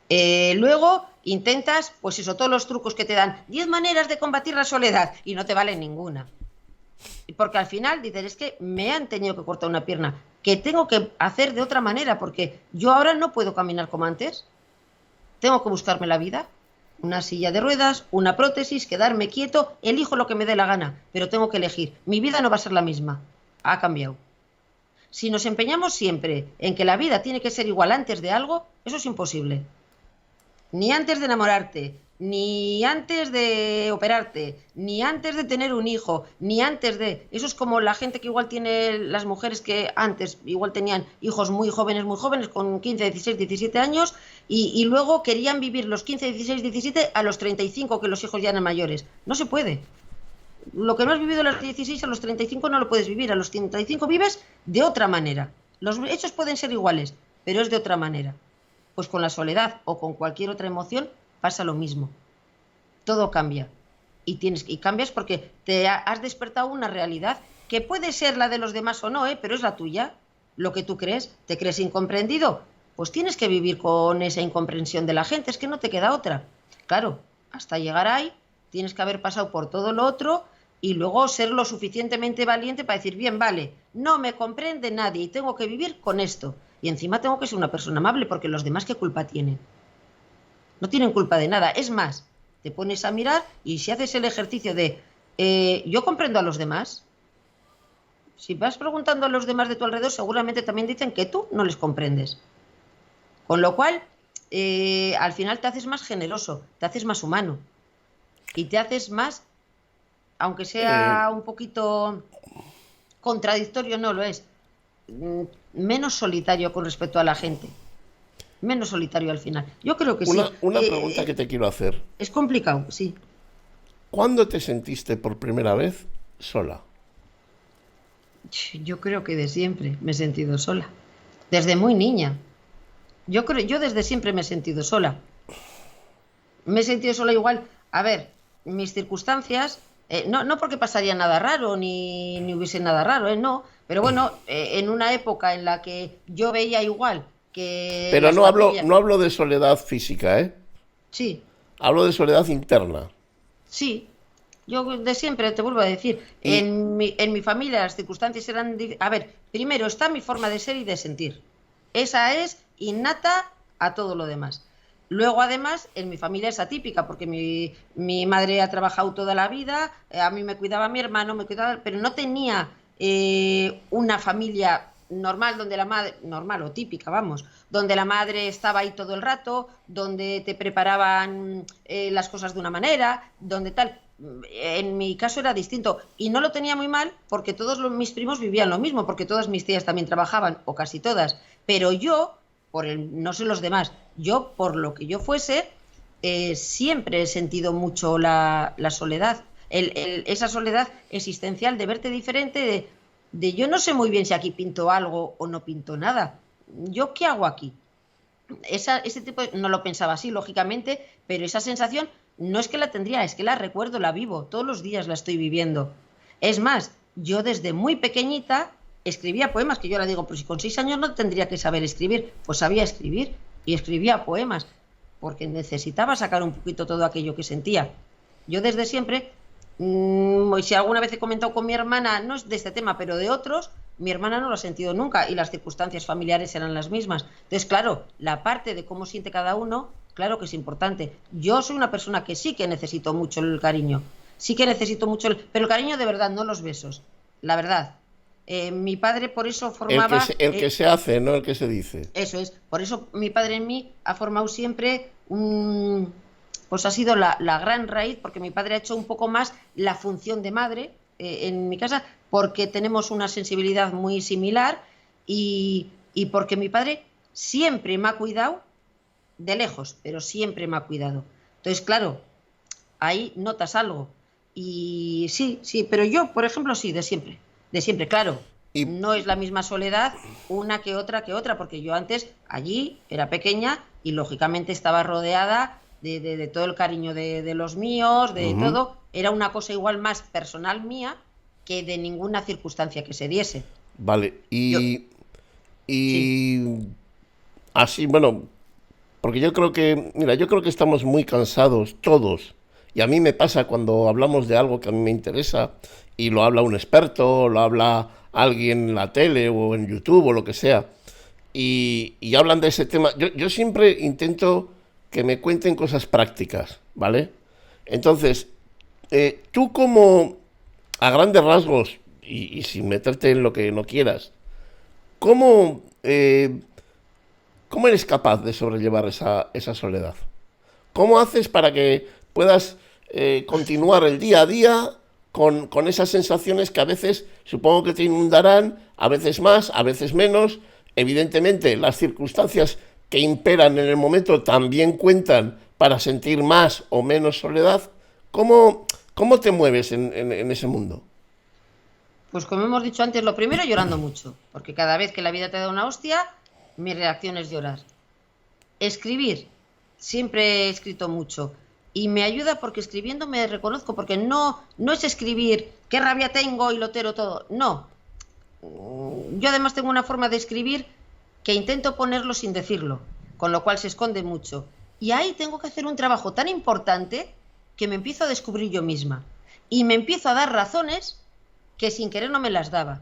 Luego intentas, pues eso, todos los trucos que te dan, 10 maneras de combatir la soledad, y no te vale ninguna. Porque al final dices, es que me han tenido que cortar una pierna, que tengo que hacer de otra manera, porque yo ahora no puedo caminar como antes. Tengo que buscarme la vida, una silla de ruedas, una prótesis, quedarme quieto, elijo lo que me dé la gana, pero tengo que elegir. Mi vida no va a ser la misma, ha cambiado. Si nos empeñamos siempre en que la vida tiene que ser igual antes de algo, eso es imposible. Ni antes de enamorarte, ni antes de operarte, ni antes de tener un hijo, ni antes de... Eso es como la gente que igual tiene, las mujeres que antes igual tenían hijos muy jóvenes, con 15, 16, 17 años, y luego querían vivir los 15, 16, 17 a los 35, que los hijos ya eran mayores. No se puede. Lo que no has vivido a los 16, a los 35 no lo puedes vivir. A los 35 vives de otra manera. Los hechos pueden ser iguales, pero es de otra manera. Pues con la soledad o con cualquier otra emoción pasa lo mismo. Todo cambia. Y cambias porque te has despertado una realidad que puede ser la de los demás o no, pero es la tuya. Lo que tú crees, ¿te crees incomprendido? Pues tienes que vivir con esa incomprensión de la gente, es que no te queda otra. Claro, hasta llegar ahí tienes que haber pasado por todo lo otro y luego ser lo suficientemente valiente para decir, bien, vale, no me comprende nadie y tengo que vivir con esto. Y encima tengo que ser una persona amable, porque los demás, ¿qué culpa tienen? No tienen culpa de nada. Es más, te pones a mirar y si haces el ejercicio de yo comprendo a los demás, si vas preguntando a los demás de tu alrededor, seguramente también dicen que tú no les comprendes. Con lo cual, al final te haces más generoso, te haces más humano y te haces más, aunque sea un poquito contradictorio, no lo es, menos solitario con respecto a la gente. Menos solitario al final. Yo creo que sí.
Una pregunta que te quiero hacer.
Es complicado, sí.
¿Cuándo te sentiste por primera vez sola?
Yo creo que de siempre me he sentido sola. Desde muy niña. Yo desde siempre me he sentido sola. Me he sentido sola igual. A ver, mis circunstancias, no porque pasaría nada raro, ni hubiese nada raro, no. Pero bueno, en una época en la que yo veía igual que...
Pero no hablo de soledad física, ¿eh?
Sí.
Hablo de soledad interna.
Sí. Yo de siempre, te vuelvo a decir, en mi familia las circunstancias eran... A ver, primero está mi forma de ser y de sentir. Esa es innata a todo lo demás. Luego, además, en mi familia es atípica, porque mi madre ha trabajado toda la vida, a mí me cuidaba mi hermano, pero no tenía una familia normal, donde la madre, normal o típica, vamos, donde la madre estaba ahí todo el rato, donde te preparaban las cosas de una manera, donde tal. En mi caso era distinto y no lo tenía muy mal porque todos mis primos vivían lo mismo, porque todas mis tías también trabajaban, o casi todas, pero yo, no sé los demás, yo por lo que yo fuese, siempre he sentido mucho la soledad, esa soledad existencial de verte diferente, de yo no sé muy bien si aquí pinto algo o no pinto nada, ¿yo qué hago aquí? Ese tipo no lo pensaba así, lógicamente, pero esa sensación no es que la tendría, es que la recuerdo, la vivo, todos los días la estoy viviendo. Es más, yo desde muy pequeñita escribía poemas, que yo ahora digo, pues si con 6 años no tendría que saber escribir, pues sabía escribir y escribía poemas, porque necesitaba sacar un poquito todo aquello que sentía. Yo desde siempre, si alguna vez he comentado con mi hermana, no es de este tema, pero de otros, mi hermana no lo ha sentido nunca y las circunstancias familiares eran las mismas. Entonces, claro, la parte de cómo siente cada uno, claro que es importante. Yo soy una persona que sí que necesito mucho el cariño, sí que necesito mucho, pero el cariño de verdad, no los besos, la verdad. Mi padre por eso formaba...
El que se hace, no el que se dice.
Eso es, por eso mi padre en mí ha formado siempre pues ha sido la gran raíz, porque mi padre ha hecho un poco más la función de madre en mi casa, porque tenemos una sensibilidad muy similar y porque mi padre siempre me ha cuidado de lejos, pero siempre me ha cuidado. Entonces, claro, ahí notas algo. Y sí, pero yo, por ejemplo, sí, de siempre, claro.
Y
No es la misma soledad una que otra, porque yo antes allí era pequeña y lógicamente estaba rodeada de todo el cariño de los míos, de todo. Era una cosa igual más personal mía que de ninguna circunstancia que se diese.
vale,
Yo, sí,
y así, bueno, porque yo creo que, mira, yo creo que estamos muy cansados todos. Y a mí me pasa cuando hablamos de algo que a mí me interesa y lo habla un experto, lo habla alguien en la tele o en YouTube o lo que sea, y hablan de ese tema. Yo siempre intento que me cuenten cosas prácticas, ¿vale? Entonces, tú como, a grandes rasgos, y sin meterte en lo que no quieras, ¿cómo, cómo eres capaz de sobrellevar esa soledad? ¿Cómo haces para que puedas continuar el día a día con esas sensaciones que a veces supongo que te inundarán, a veces más, a veces menos? Evidentemente, las circunstancias que imperan en el momento también cuentan para sentir más o menos soledad. ¿Cómo te mueves en ese mundo?
pues como hemos dicho antes, lo primero llorando mucho, porque cada vez que la vida te da una hostia, mi reacción es llorar. Escribir, siempre he escrito mucho y me ayuda porque escribiendo me reconozco, porque no es escribir qué rabia tengo y lo tero todo, no. Yo además tengo una forma de escribir que intento ponerlo sin decirlo, con lo cual se esconde mucho. Y ahí tengo que hacer un trabajo tan importante que me empiezo a descubrir yo misma y me empiezo a dar razones que sin querer no me las daba.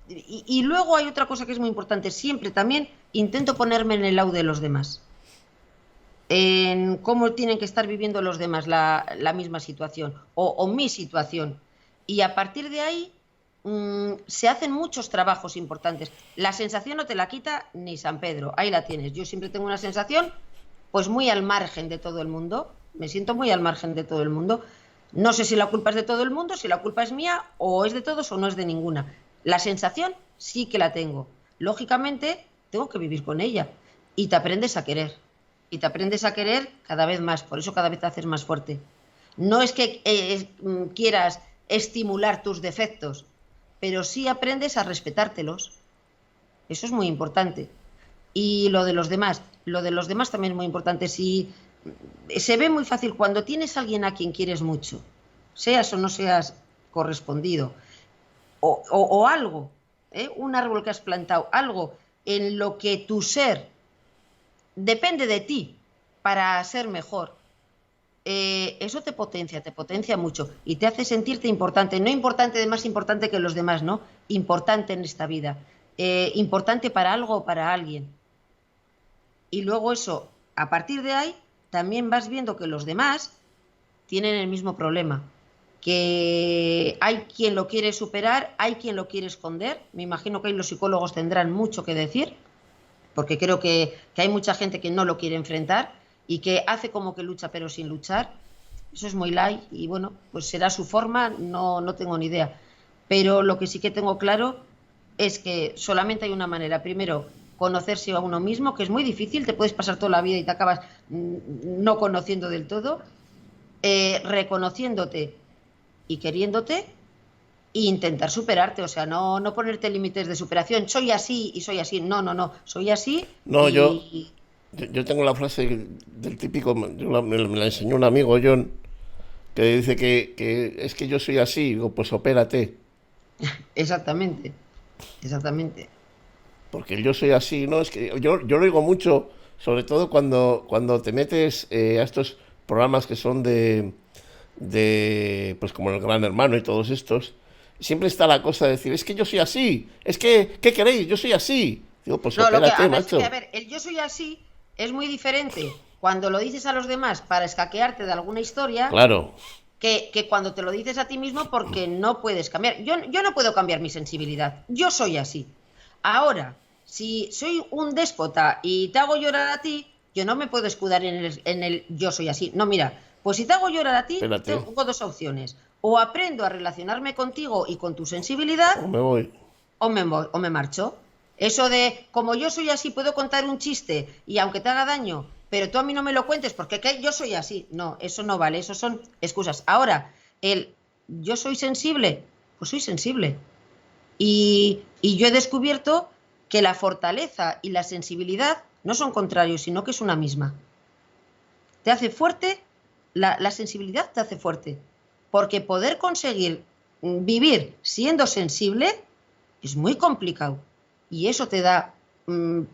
Y luego hay otra cosa que es muy importante, siempre también intento ponerme en el lado de los demás, en cómo tienen que estar viviendo los demás la misma situación o mi situación. Y a partir de ahí se hacen muchos trabajos importantes. La sensación no te la quita ni San Pedro, ahí la tienes. Yo siempre tengo una sensación pues muy al margen de todo el mundo, me siento muy al margen de todo el mundo. No sé si la culpa es de todo el mundo, si la culpa es mía o es de todos o no es de ninguna. La sensación sí que la tengo. Lógicamente tengo que vivir con ella y te aprendes a querer. Y te aprendes a querer cada vez más, por eso cada vez te haces más fuerte. No es que quieras estimular tus defectos, pero sí aprendes a respetártelos. Eso es muy importante. Y lo de los demás también es muy importante. Si se ve muy fácil cuando tienes a alguien a quien quieres mucho, seas o no seas correspondido, o algo, un árbol que has plantado, algo en lo que tu ser depende de ti para ser mejor, eso te potencia mucho y te hace sentirte importante, no importante de más importante que los demás, ¿no? Importante en esta vida, importante para algo o para alguien. Y luego eso, a partir de ahí, también vas viendo que los demás tienen el mismo problema, que hay quien lo quiere superar, hay quien lo quiere esconder. Me imagino que ahí los psicólogos tendrán mucho que decir, porque creo que hay mucha gente que no lo quiere enfrentar y que hace como que lucha pero sin luchar. Eso es muy light y bueno, pues será su forma, no tengo ni idea. Pero lo que sí que tengo claro es que solamente hay una manera. Primero, conocerse a uno mismo, que es muy difícil, te puedes pasar toda la vida y te acabas no conociendo del todo, reconociéndote y queriéndote e intentar superarte, o sea, no ponerte límites de superación, soy así y soy así, no, soy así
No,
y...
yo tengo la frase del típico, me la enseñó un amigo, John, que dice que es que yo soy así, digo, pues opérate.
Exactamente.
Porque yo soy así, ¿no? Es que yo lo digo mucho, sobre todo cuando te metes a estos programas que son pues como el Gran Hermano y todos estos, siempre está la cosa de decir, es que yo soy así, es que, ¿qué queréis? Yo soy así. Digo, pues
No,
opérate,
además es
macho.
que, a ver, el yo soy así es muy diferente cuando lo dices a los demás para escaquearte de alguna historia
Claro,
que cuando te lo dices a ti mismo porque no puedes cambiar. Yo no puedo cambiar mi sensibilidad, yo soy así. Ahora, si soy un déspota y te hago llorar a ti, yo no me puedo escudar en el yo soy así. No, mira, pues si te hago llorar a ti,
espérate,
tengo dos opciones. O aprendo a relacionarme contigo y con tu sensibilidad,
o me voy.
o me marcho. Eso de, como yo soy así, puedo contar un chiste y aunque te haga daño, pero tú a mí no me lo cuentes porque ¿qué? Yo soy así. No, eso no vale, eso son excusas. Ahora, yo soy sensible, pues soy sensible. Y yo he descubierto que la fortaleza y la sensibilidad no son contrarios, sino que es una misma. Te hace fuerte, la sensibilidad te hace fuerte, porque poder conseguir vivir siendo sensible es muy complicado y eso te da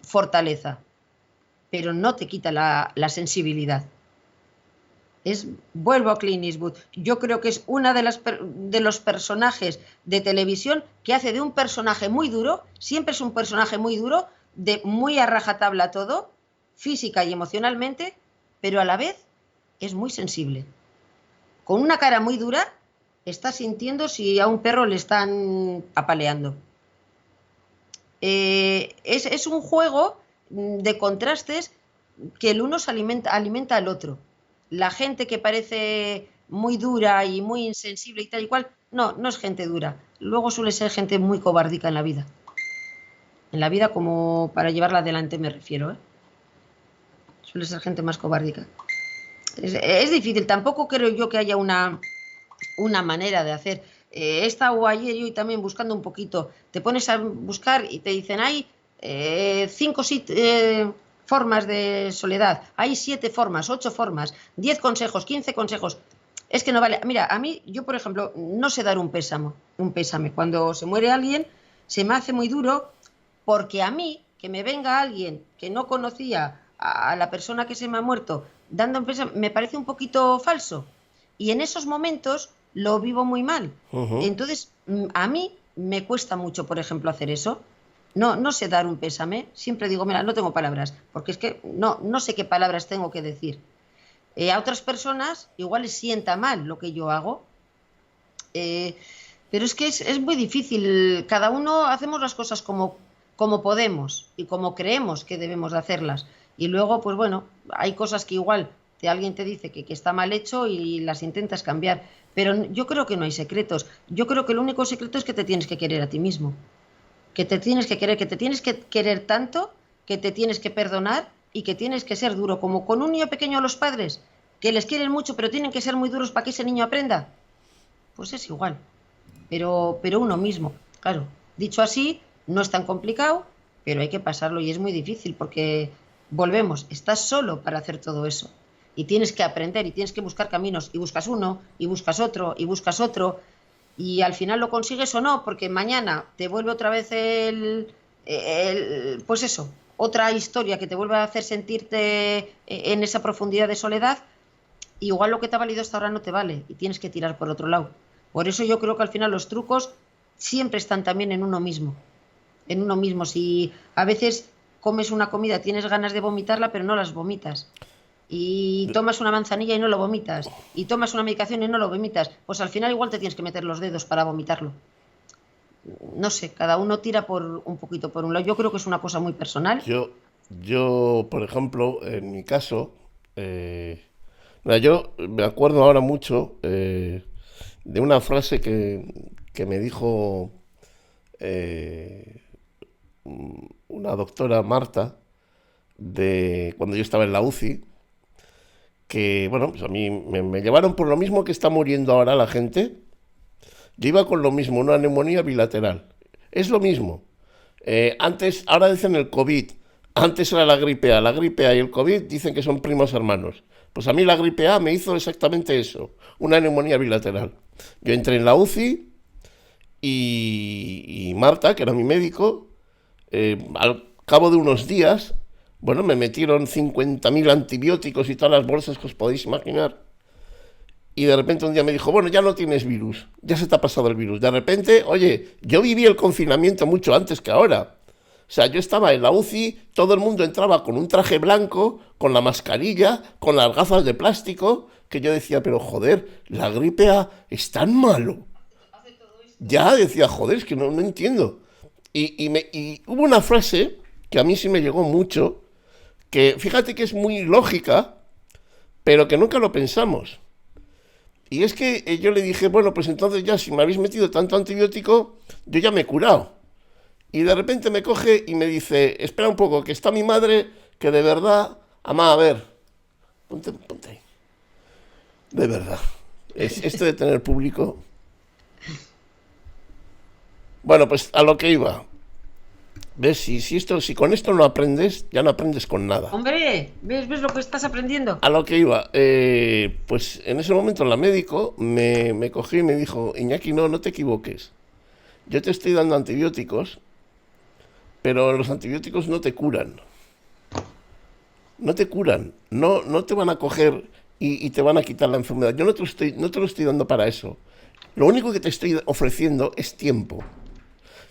fortaleza, pero no te quita la sensibilidad. Vuelvo a Clint Eastwood. Yo creo que es una de los personajes de televisión que hace de un personaje muy duro, siempre es un personaje muy duro, muy a rajatabla todo, física y emocionalmente, pero a la vez es muy sensible. Con una cara muy dura, está sintiendo si a un perro le están apaleando. Es un juego de contrastes que el uno se alimenta al otro. La gente que parece muy dura y muy insensible y tal y cual, no es gente dura. Luego suele ser gente muy cobardica en la vida. En la vida como para llevarla adelante me refiero, ¿eh? Suele ser gente más cobardica. Es difícil, tampoco creo yo que haya una manera de hacer. He estado ayer y hoy también buscando un poquito. Te pones a buscar y te dicen, hay 5 formas de soledad, hay 7 formas, 8 formas, 10 consejos, 15 consejos. Es que no vale. Mira, a mí, yo por ejemplo, no sé dar un pésame. Cuando se muere alguien, se me hace muy duro porque a mí, que me venga alguien que no conocía a la persona que se me ha muerto, dando un pésame, me parece un poquito falso. Y en esos momentos lo vivo muy mal. Entonces, a mí me cuesta mucho, por ejemplo, hacer eso. No sé dar un pésame. Siempre digo, mira, no tengo palabras, porque es que no sé qué palabras tengo que decir. A otras personas igual les sienta mal lo que yo hago. Pero es que es muy difícil. Cada uno hacemos las cosas como podemos y como creemos que debemos de hacerlas. Y luego, pues bueno, hay cosas que igual alguien te dice que está mal hecho y las intentas cambiar. Pero yo creo que no hay secretos. Yo creo que el único secreto es que te tienes que querer a ti mismo. Que te tienes que querer tanto, que te tienes que perdonar y que tienes que ser duro. Como con un niño pequeño a los padres, que les quieren mucho, pero tienen que ser muy duros para que ese niño aprenda. Pues es igual. Pero uno mismo. Claro, dicho así, no es tan complicado, pero hay que pasarlo y es muy difícil porque, volvemos, estás solo para hacer todo eso. Y tienes que aprender y tienes que buscar caminos. Y buscas uno, y buscas otro, y buscas otro. Y al final lo consigues o no, porque mañana te vuelve otra vez pues eso, otra historia que te vuelve a hacer sentirte en esa profundidad de soledad. Igual lo que te ha valido hasta ahora no te vale y tienes que tirar por otro lado. Por eso yo creo que al final los trucos siempre están también en uno mismo. En uno mismo. Si a veces comes una comida, tienes ganas de vomitarla, pero no las vomitas. Y tomas una manzanilla y no lo vomitas, y tomas una medicación y no lo vomitas, pues al final igual te tienes que meter los dedos para vomitarlo. No sé, cada uno tira un poquito por un lado. Yo creo que es una cosa muy personal.
Yo por ejemplo, en mi caso, mira, yo me acuerdo ahora mucho de una frase que me dijo una doctora, Marta, de cuando yo estaba en la UCI, que, bueno, pues a mí me llevaron por lo mismo que está muriendo ahora la gente. Yo iba con lo mismo, una neumonía bilateral. Es lo mismo. Ahora dicen el COVID, antes era la gripe A. La gripe A y el COVID dicen que son primos hermanos. Pues a mí la gripe A me hizo exactamente eso, una neumonía bilateral. Yo entré en la UCI y Marta, que era mi médico, al cabo de unos días, bueno, me metieron 50.000 antibióticos y todas las bolsas que os podéis imaginar. Y de repente un día me dijo, bueno, ya no tienes virus, ya se te ha pasado el virus. De repente, oye, yo viví el confinamiento mucho antes que ahora. O sea, yo estaba en la UCI, todo el mundo entraba con un traje blanco, con la mascarilla, con las gafas de plástico, que yo decía, pero joder, la gripe A es tan malo. Ya decía, joder, es que no entiendo. Y hubo una frase que a mí sí me llegó mucho, que fíjate que es muy lógica, pero que nunca lo pensamos. Y es que yo le dije, bueno, pues entonces ya si me habéis metido tanto antibiótico, yo ya me he curado. Y de repente me coge y me dice, espera un poco, que está mi madre, que de verdad Amá, a ver, ponte ahí. De verdad. Esto de tener público. Bueno, pues a lo que iba. ¿Ves? Si con esto no aprendes, ya no aprendes con nada.
Hombre, ¿ves lo que estás aprendiendo?
A lo que iba, pues en ese momento la médico me cogió y me dijo, Iñaki, no te equivoques. Yo te estoy dando antibióticos, pero los antibióticos no te curan. No te curan, no te van a coger y te van a quitar la enfermedad. Yo no te lo estoy dando para eso. Lo único que te estoy ofreciendo es tiempo.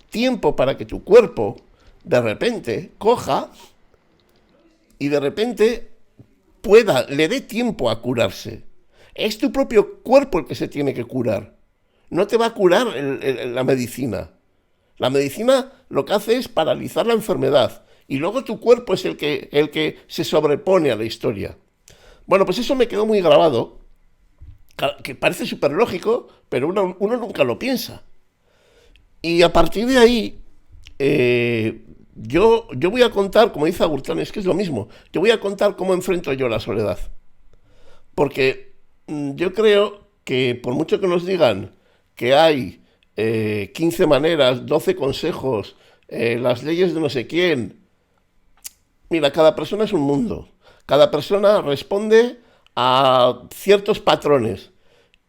Tiempo para que tu cuerpo de repente coja y de repente le dé tiempo a curarse. Es tu propio cuerpo el que se tiene que curar. No te va a curar la medicina. La medicina lo que hace es paralizar la enfermedad y luego tu cuerpo es el que se sobrepone a la historia. Bueno, pues eso me quedó muy grabado, que parece súper lógico, pero uno nunca lo piensa. Y a partir de ahí, yo voy a contar, como dice Agurtón, es que es lo mismo, yo voy a contar cómo enfrento yo la soledad. Porque yo creo que por mucho que nos digan que hay 15 maneras, 12 consejos, las leyes de no sé quién, mira, cada persona es un mundo. Cada persona responde a ciertos patrones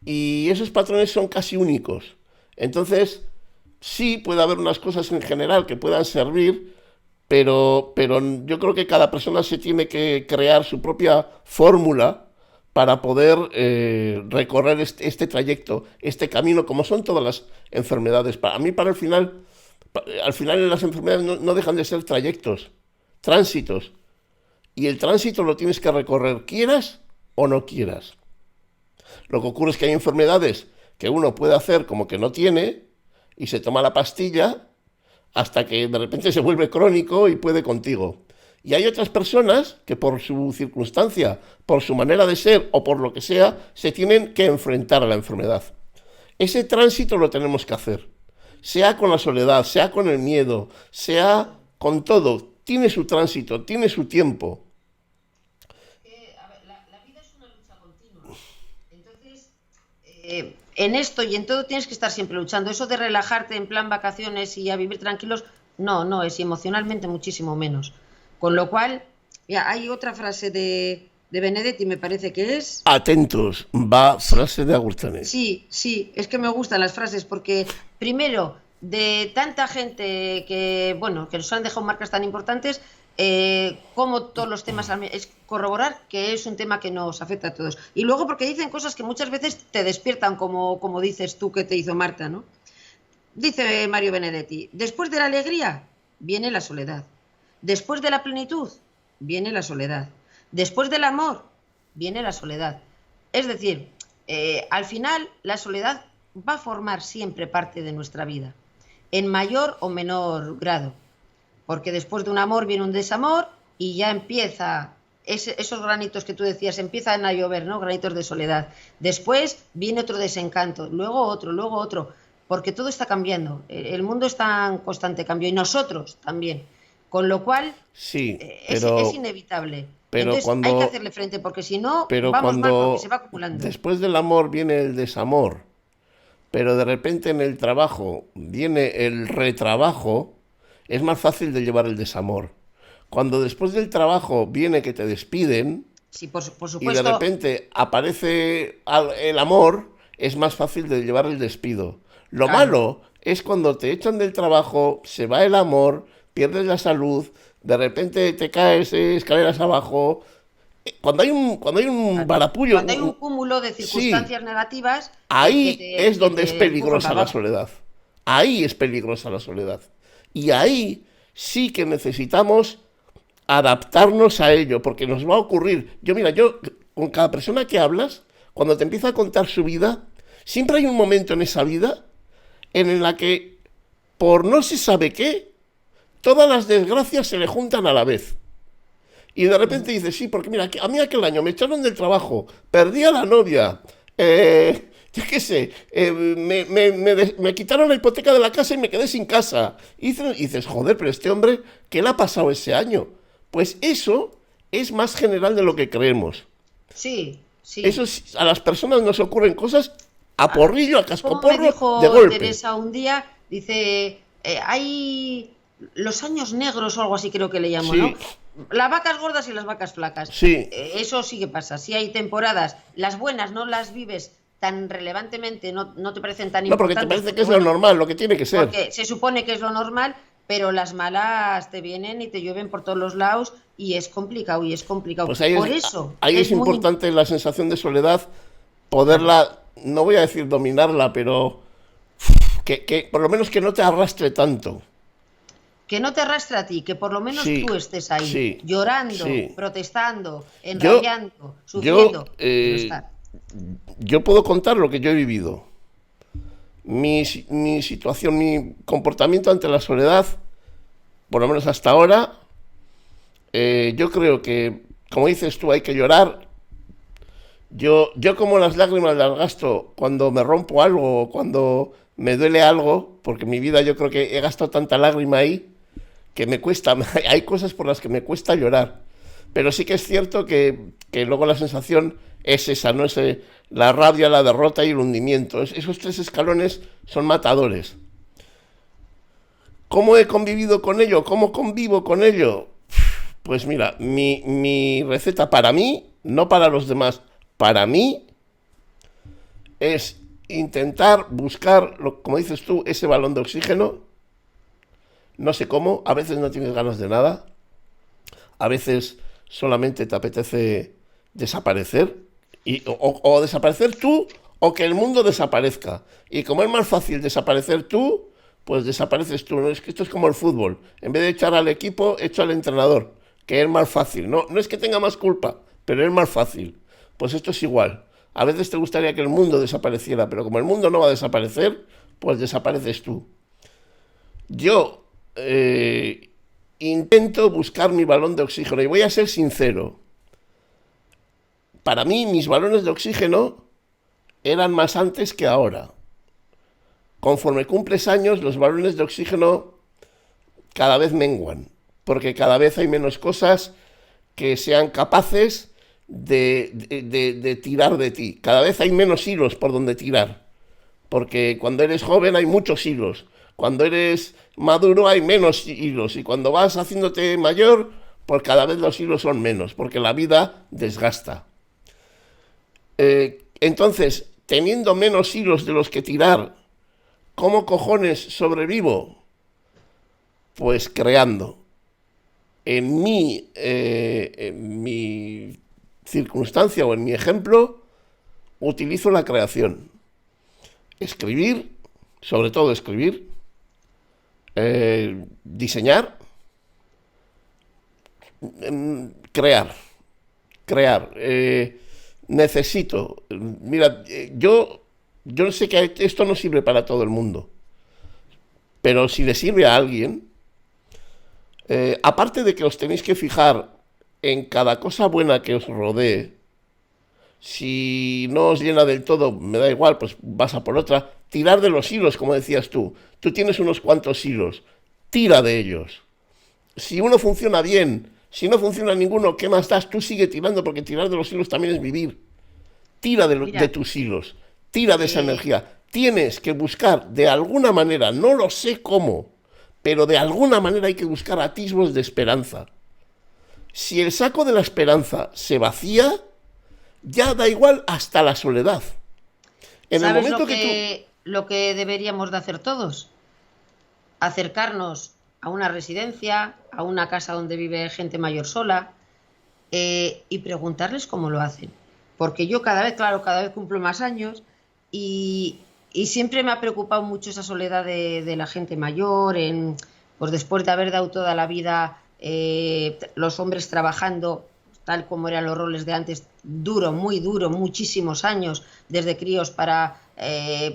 y esos patrones son casi únicos. Entonces, sí puede haber unas cosas en general que puedan servir, pero yo creo que cada persona se tiene que crear su propia fórmula para poder recorrer este trayecto, este camino, como son todas las enfermedades. Para mí, al final las enfermedades no dejan de ser trayectos, tránsitos. Y el tránsito lo tienes que recorrer, quieras o no quieras. Lo que ocurre es que hay enfermedades que uno puede hacer como que no tiene y se toma la pastilla hasta que de repente se vuelve crónico y puede contigo. Y hay otras personas que por su circunstancia, por su manera de ser o por lo que sea, se tienen que enfrentar a la enfermedad. Ese tránsito lo tenemos que hacer. Sea con la soledad, sea con el miedo, sea con todo. Tiene su tránsito, tiene su tiempo.
La vida es una lucha continua. Entonces, en esto y en todo tienes que estar siempre luchando. Eso de relajarte en plan vacaciones y a vivir tranquilos, no es, y emocionalmente muchísimo menos. Con lo cual, mira, hay otra frase de Benedetti, me parece que es...
Atentos, va frase de Agurtanes.
Sí, es que me gustan las frases porque, primero, de tanta gente que nos han dejado marcas tan importantes, como todos los temas, es corroborar que es un tema que nos afecta a todos. Y luego porque dicen cosas que muchas veces te despiertan, como dices tú que te hizo Marta, ¿no? Dice Mario Benedetti, después de la alegría viene la soledad. Después de la plenitud viene la soledad. Después del amor viene la soledad. Es decir, al final la soledad va a formar siempre parte de nuestra vida, en mayor o menor grado. Porque después de un amor viene un desamor y ya empieza esos granitos que tú decías, empiezan a llover, ¿no? Granitos de soledad. Después viene otro desencanto, luego otro, porque todo está cambiando. El mundo está en constante cambio y nosotros también. Con lo cual,
sí,
es inevitable.
Pero
entonces hay que hacerle frente, porque si no, vamos mal, porque se va acumulando.
Después del amor viene el desamor, pero de repente en el trabajo viene el retrabajo, es más fácil de llevar el desamor. Cuando después del trabajo viene que te despiden,
sí, por supuesto,
y de repente aparece el amor, es más fácil de llevar el despido. Lo malo es cuando te echan del trabajo, se va el amor, pierdes la salud, de repente te caes escaleras abajo. Cuando hay un varapullo,
cuando hay un cúmulo de circunstancias negativas,
ahí es donde es peligrosa la soledad. Ahí es peligrosa la soledad. Y ahí sí que necesitamos adaptarnos a ello, porque nos va a ocurrir. Yo con cada persona que hablas, cuando te empieza a contar su vida, siempre hay un momento en esa vida en la que, por no se sabe qué, todas las desgracias se le juntan a la vez. Y de repente dices, sí, porque mira, a mí aquel año me echaron del trabajo, perdí a la novia, yo qué sé, me quitaron la hipoteca de la casa y me quedé sin casa. Y dices, joder, pero este hombre, ¿qué le ha pasado ese año? Pues eso es más general de lo que creemos.
Sí, sí.
Eso a las personas nos ocurren cosas a porrillo, a
Como me
cascoporro, de
dijo
golpe.
Teresa un día, dice, hay los años negros o algo así creo que le llamo, ¿no?
Sí,
Las vacas gordas y las vacas flacas.
sí.
Eso sí que pasa. Si hay temporadas, las buenas no las vives tan relevantemente, no te parecen tan
No, porque te
importantes,
parece que
porque,
es lo
bueno,
normal, lo que tiene que ser.
porque se supone que es lo normal, pero las malas te vienen y te llueven por todos los lados y es complicado, y es complicado.
Pues
Por eso
ahí es
es muy...
importante la sensación de soledad,
Claro.
poderla, no voy a decir dominarla, pero que por lo menos que no te arrastre tanto.
Que no te arrastre a ti, que por lo menos
Sí,
tú estés ahí,
sí,
llorando,
sí.
protestando,
Yo,
enrayando,
yo,
sufriendo, pero está.
yo puedo contar lo que yo he vivido. Mi situación, mi comportamiento ante la soledad, por lo menos hasta ahora, yo creo que, como dices tú, hay que llorar. Yo como las lágrimas las gasto cuando me rompo algo o cuando me duele algo, porque en mi vida yo creo que he gastado tanta lágrima ahí que me cuesta, hay cosas por las que me cuesta llorar. Pero sí que es cierto que luego la sensación es esa, ¿no? La rabia, la derrota y el hundimiento. Esos tres escalones son matadores. ¿Cómo he convivido con ello? ¿Cómo convivo con ello? Pues mira, mi receta para mí, no para los demás, para mí es intentar buscar, como dices tú, ese balón de oxígeno. No sé cómo, a veces no tienes ganas de nada, a veces solamente te apetece desaparecer, o desaparecer tú o que el mundo desaparezca. Y como es más fácil desaparecer tú, pues desapareces tú. ¿No? Es que esto es como el fútbol. En vez de echar al equipo, echo al entrenador, que es más fácil. No es que tenga más culpa, pero es más fácil. Pues esto es igual. A veces te gustaría que el mundo desapareciera, pero como el mundo no va a desaparecer, pues desapareces tú. Yo intento buscar mi balón de oxígeno y voy a ser sincero. Para mí mis balones de oxígeno eran más antes que ahora. Conforme cumples años, los balones de oxígeno cada vez menguan, porque cada vez hay menos cosas que sean capaces de tirar de ti. Cada vez hay menos hilos por donde tirar, porque cuando eres joven hay muchos hilos. Cuando eres maduro hay menos hilos y cuando vas haciéndote mayor, pues cada vez los hilos son menos, porque la vida desgasta. Entonces, teniendo menos hilos de los que tirar, ¿cómo cojones sobrevivo? Pues creando. En mi circunstancia o en mi ejemplo, utilizo la creación. Escribir, sobre todo escribir, diseñar, crear, crear. Necesito, mira, yo sé que esto no sirve para todo el mundo, pero si le sirve a alguien, aparte de que os tenéis que fijar en cada cosa buena que os rodee, si no os llena del todo, me da igual, pues vas a por otra. Tirar de los hilos, como decías tú. Tú tienes unos cuantos hilos. Tira de ellos. Si uno funciona bien, si no funciona ninguno, ¿qué más das? Tú sigue tirando porque tirar de los hilos también es vivir. Tira de
Mira,
tus hilos. Tira de esa
eh,
energía. Tienes que buscar de alguna manera, no lo sé cómo, pero de alguna manera hay que buscar atisbos de esperanza. Si el saco de la esperanza se vacía, ya da igual hasta la soledad. En el
¿sabes
momento que tú...
lo que deberíamos de hacer todos? Acercarnos a una residencia, a una casa donde vive gente mayor sola, y preguntarles cómo lo hacen. Porque yo cada vez, claro, cada vez cumplo más años y siempre me ha preocupado mucho esa soledad de la gente mayor, pues después de haber dado toda la vida los hombres trabajando tal como eran los roles de antes, duro, muy duro, muchísimos años, desde críos para,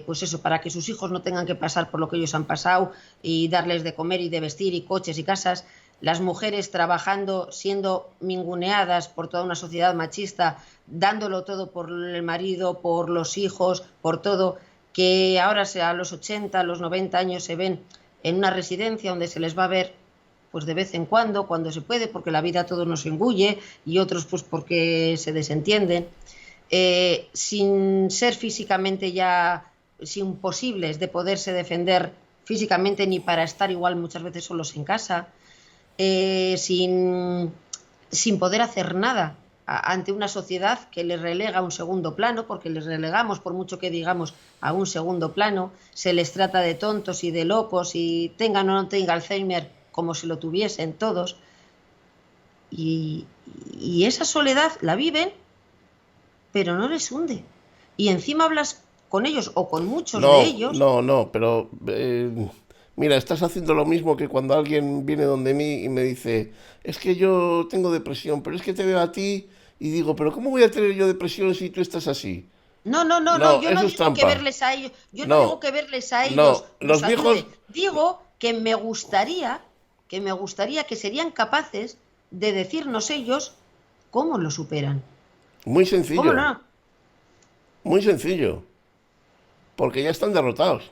pues eso, para que sus hijos no tengan que pasar por lo que ellos han pasado y darles de comer y de vestir y coches y casas. Las mujeres trabajando, siendo minguneadas por toda una sociedad machista, dándolo todo por el marido, por los hijos, por todo, que ahora a los 80, a los 90 años se ven en una residencia donde se les va a ver pues de vez en cuando se puede, porque la vida a todos nos engulle, y otros pues porque se desentienden, sin ser físicamente ya imposibles de poderse defender físicamente ni para estar igual muchas veces solos en casa, sin poder hacer nada ante una sociedad que les relega a un segundo plano, porque les relegamos, por mucho que digamos, a un segundo plano, se les trata de tontos y de locos, y tengan o no tengan Alzheimer, como si lo tuviesen todos, y esa soledad la viven, pero no les hunde, y encima hablas con ellos o con muchos de ellos.
No, pero mira, estás haciendo lo mismo que cuando alguien viene donde mí y me dice, es que yo tengo depresión, pero es que te veo a ti y digo, pero ¿cómo voy a tener yo depresión si tú estás así?
No, yo
eso
no
es
digo
trampa.
que verles a ellos, yo no
No,
digo que verles a
no,
ellos
los
nos
viejos,
ayude. Digo que me gustaría que serían capaces de decirnos ellos cómo lo superan.
muy
¿Cómo
sencillo,
no?
muy sencillo, porque ya están derrotados.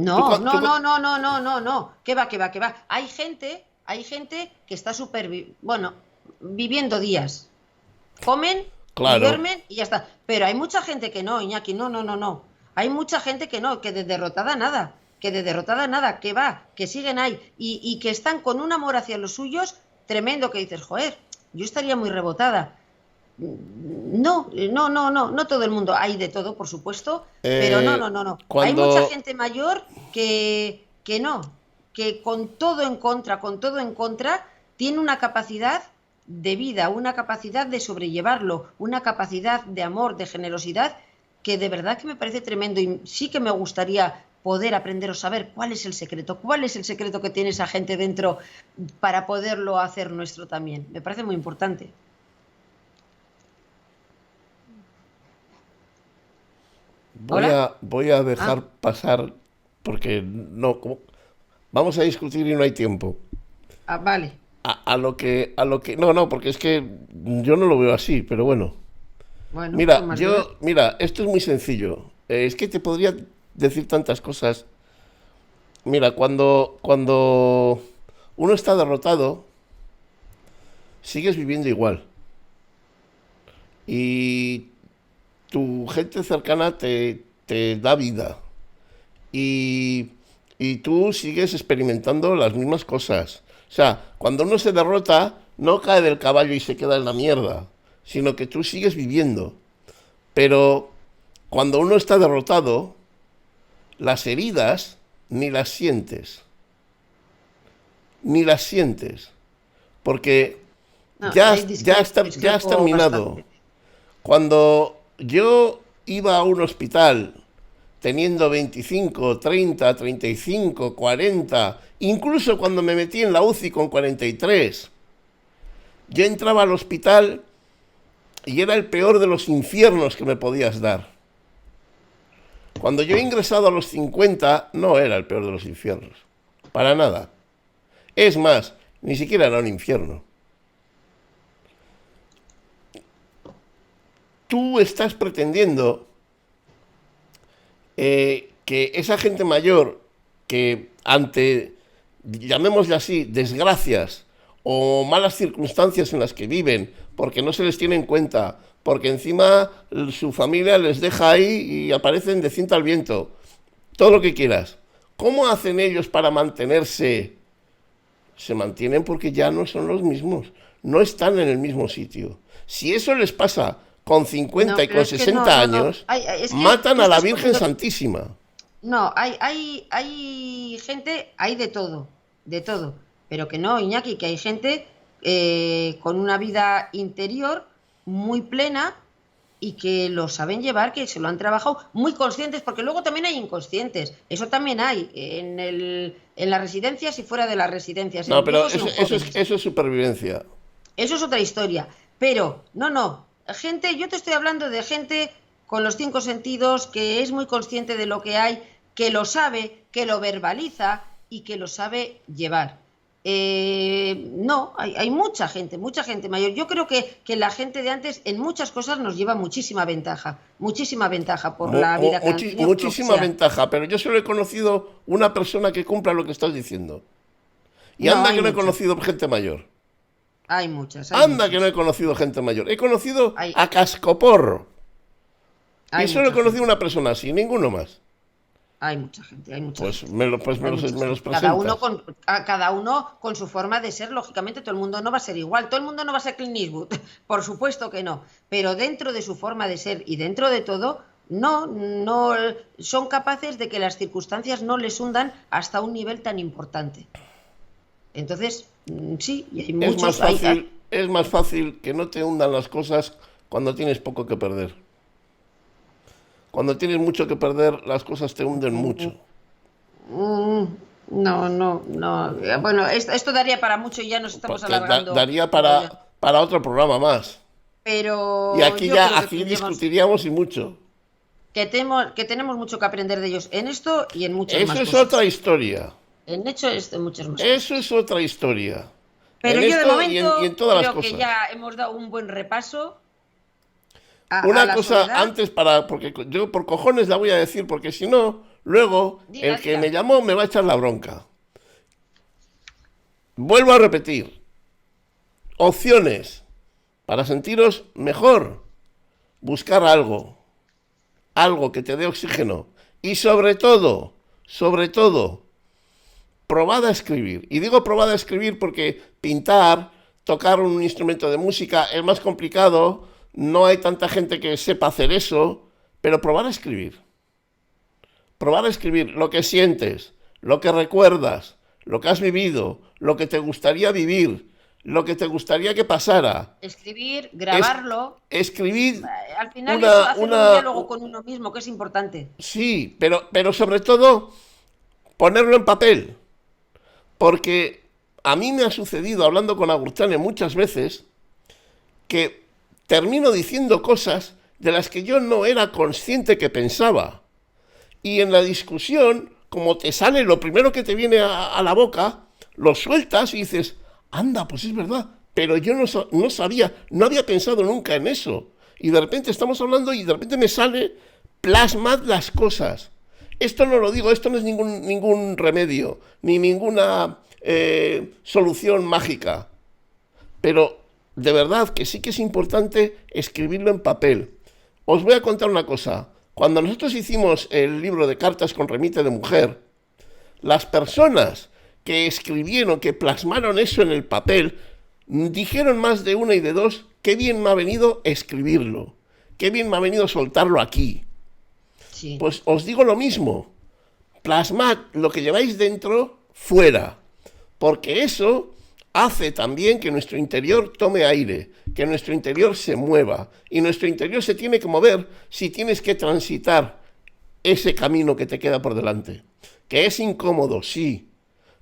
Tú,
No,
cua- tú
no,
cua-
no, no, no, no, no, no. ¿Qué va, qué va, qué va? Hay gente que está bueno, viviendo días. Comen y
claro,
duermen y ya está. Pero hay mucha gente que no, Iñaki, no, no, no, no. Hay mucha gente que no, que de derrotada nada, que va, que siguen ahí y que están con un amor hacia los suyos tremendo, que dices, joder, yo estaría muy rebotada. No, no, no, no, no todo el mundo, hay de todo, por supuesto, pero no, no, no, no. Hay mucha
cuando,
gente mayor que no, que con todo en contra, tiene una capacidad de vida, una capacidad de sobrellevarlo, una capacidad de amor, de generosidad, que de verdad que me parece tremendo, y sí que me gustaría poder aprender o saber cuál es el secreto que tiene esa gente dentro para poderlo hacer nuestro también. Me parece muy importante. ¿Hola?
voy a
Ah,
dejar pasar, porque no, vamos a discutir y no hay tiempo.
vale.
No, porque es que yo no lo veo así, pero bueno.
Bueno, pues más Dios.
Mira, esto es muy sencillo. Es que te podría decir tantas cosas. Mira, cuando uno está derrotado, sigues viviendo igual. Y tu gente cercana te da vida. Y, y tú sigues experimentando las mismas cosas. O sea, cuando uno se derrota, no cae del caballo y se queda en la mierda, sino que tú sigues viviendo. Pero cuando uno está derrotado, las heridas ni las sientes, ni las sientes, porque
No,
ya,
ahí
ya has
discrepo
terminado.
bastante.
Cuando yo iba a un hospital teniendo 25, 30, 35, 40, incluso cuando me metí en la UCI con 43, yo entraba al hospital y era el peor de los infiernos que me podías dar. Cuando yo he ingresado a los 50, no era el peor de los infiernos. Para nada. Es más, ni siquiera era un infierno. Tú estás pretendiendo que esa gente mayor que ante, llamémosle así, desgracias o malas circunstancias en las que viven, porque no se les tiene en cuenta, porque encima su familia les deja ahí y aparecen de cinta al viento, todo lo que quieras. ¿Cómo hacen ellos para mantenerse? Se mantienen porque ya no son los mismos, no están en el mismo sitio. Si eso les pasa con 50
No,
y
pero
con
es que no,
60
no, no.
años,
Es que
matan
tú
a la
estás
Virgen
poniendo.
Santísima.
No, hay gente, hay de todo. Pero que no, Iñaki, que hay gente con una vida interior muy plena y que lo saben llevar, que se lo han trabajado, muy conscientes, porque luego también hay inconscientes. Eso también hay en las residencias y fuera de las residencias,
No,
en
pero
viejos y en jóvenes.
eso es supervivencia.
Eso es otra historia. Pero, no, no. Gente, yo te estoy hablando de gente con los cinco sentidos, que es muy consciente de lo que hay, que lo sabe, que lo verbaliza y que lo sabe llevar. No, hay mucha gente mayor. Yo creo que la gente de antes en muchas cosas nos lleva muchísima ventaja por la vida que han tenido, por lo que
Muchísima
sea.
ventaja, pero yo solo he conocido una persona que cumpla lo que estás diciendo. Y
No,
anda
hay
que no he
muchas.
conocido gente mayor.
Hay muchas,
Anda que no he conocido gente mayor. He conocido
Hay,
a cascoporro. Y
hay
solo he
mucha
conocido
gente.
una persona así, ninguno más.
Hay mucha gente, hay mucha
Pues
gente.
me
Hay
los,
mucha
me los
gente.
presentas.
Cada uno con su forma de ser, lógicamente, todo el mundo no va a ser igual. Todo el mundo no va a ser Clint Eastwood, por supuesto que no. Pero dentro de su forma de ser y dentro de todo, no son capaces de que las circunstancias no les hundan hasta un nivel tan importante. Entonces, sí, y hay
Es más
muchos.
es más fácil que no te hundan las cosas cuando tienes poco que perder. Cuando tienes mucho que perder, las cosas te hunden mucho.
Mm, no. Bueno, esto daría para mucho y ya nos estamos
Porque
alargando
daría
mogollón.
para otro programa más. Y
Pero
aquí
yo
ya,
creo que
aquí
tendríamos
discutiríamos y mucho.
que tenemos mucho que aprender de ellos en esto y en muchas
Eso
más
es otra
cosas.
historia.
En hecho, en muchas más
Eso es
cosas.
otra historia.
Pero
En
yo de
esto y
momento
en todas las
creo que
cosas.
ya hemos dado un buen repaso a
Una
la
cosa
soledad.
antes porque yo por cojones la voy a decir, porque si no, luego
Dila,
el que me
dila.
llamó me va a echar la bronca. Vuelvo a repetir. Opciones para sentiros mejor. Buscar algo que te dé oxígeno. Y sobre todo, probad a escribir. Y digo probad a escribir porque pintar, tocar un instrumento de música es más complicado, no hay tanta gente que sepa hacer eso, pero probad a escribir. Probar a escribir lo que sientes, lo que recuerdas, lo que has vivido, lo que te gustaría vivir, lo que te gustaría que pasara.
Escribir,
Es,
grabarlo.
escribir
Al final eso, hacer un
una,
diálogo con uno mismo, que es importante.
sí, pero sobre todo ponerlo en papel. Porque a mí me ha sucedido, hablando con Agurchane muchas veces, que termino diciendo cosas de las que yo no era consciente que pensaba. Y en la discusión, como te sale lo primero que te viene a la boca, lo sueltas y dices, anda, pues es verdad, pero yo no sabía, no había pensado nunca en eso. Y de repente estamos hablando y de repente me sale, plasmad las cosas. Esto no lo digo, esto no es ningún remedio, ni ninguna solución mágica. Pero de verdad que sí que es importante escribirlo en papel. Os voy a contar una cosa. Cuando nosotros hicimos el libro de cartas con remite de mujer, las personas que escribieron, que plasmaron eso en el papel, dijeron más de una y de dos, qué bien me ha venido escribirlo, qué bien me ha venido soltarlo aquí.
Sí.
Pues os digo lo mismo, plasmad lo que lleváis dentro fuera, porque eso hace también que nuestro interior tome aire, que nuestro interior se mueva, y nuestro interior se tiene que mover si tienes que transitar ese camino que te queda por delante. Que es incómodo, sí,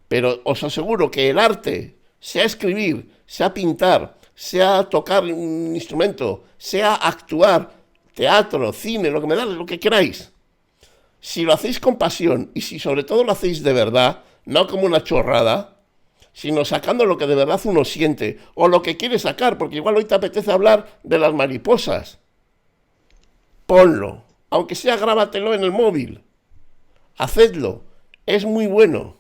pero os aseguro que el arte, sea escribir, sea pintar, sea tocar un instrumento, sea actuar, teatro, cine, lo que me da, lo que queráis, si lo hacéis con pasión y si sobre todo lo hacéis de verdad, no como una chorrada, sino sacando lo que de verdad uno siente o lo que quiere sacar, porque igual hoy te apetece hablar de las mariposas. Ponlo, aunque sea grábatelo en el móvil. Hacedlo, es muy bueno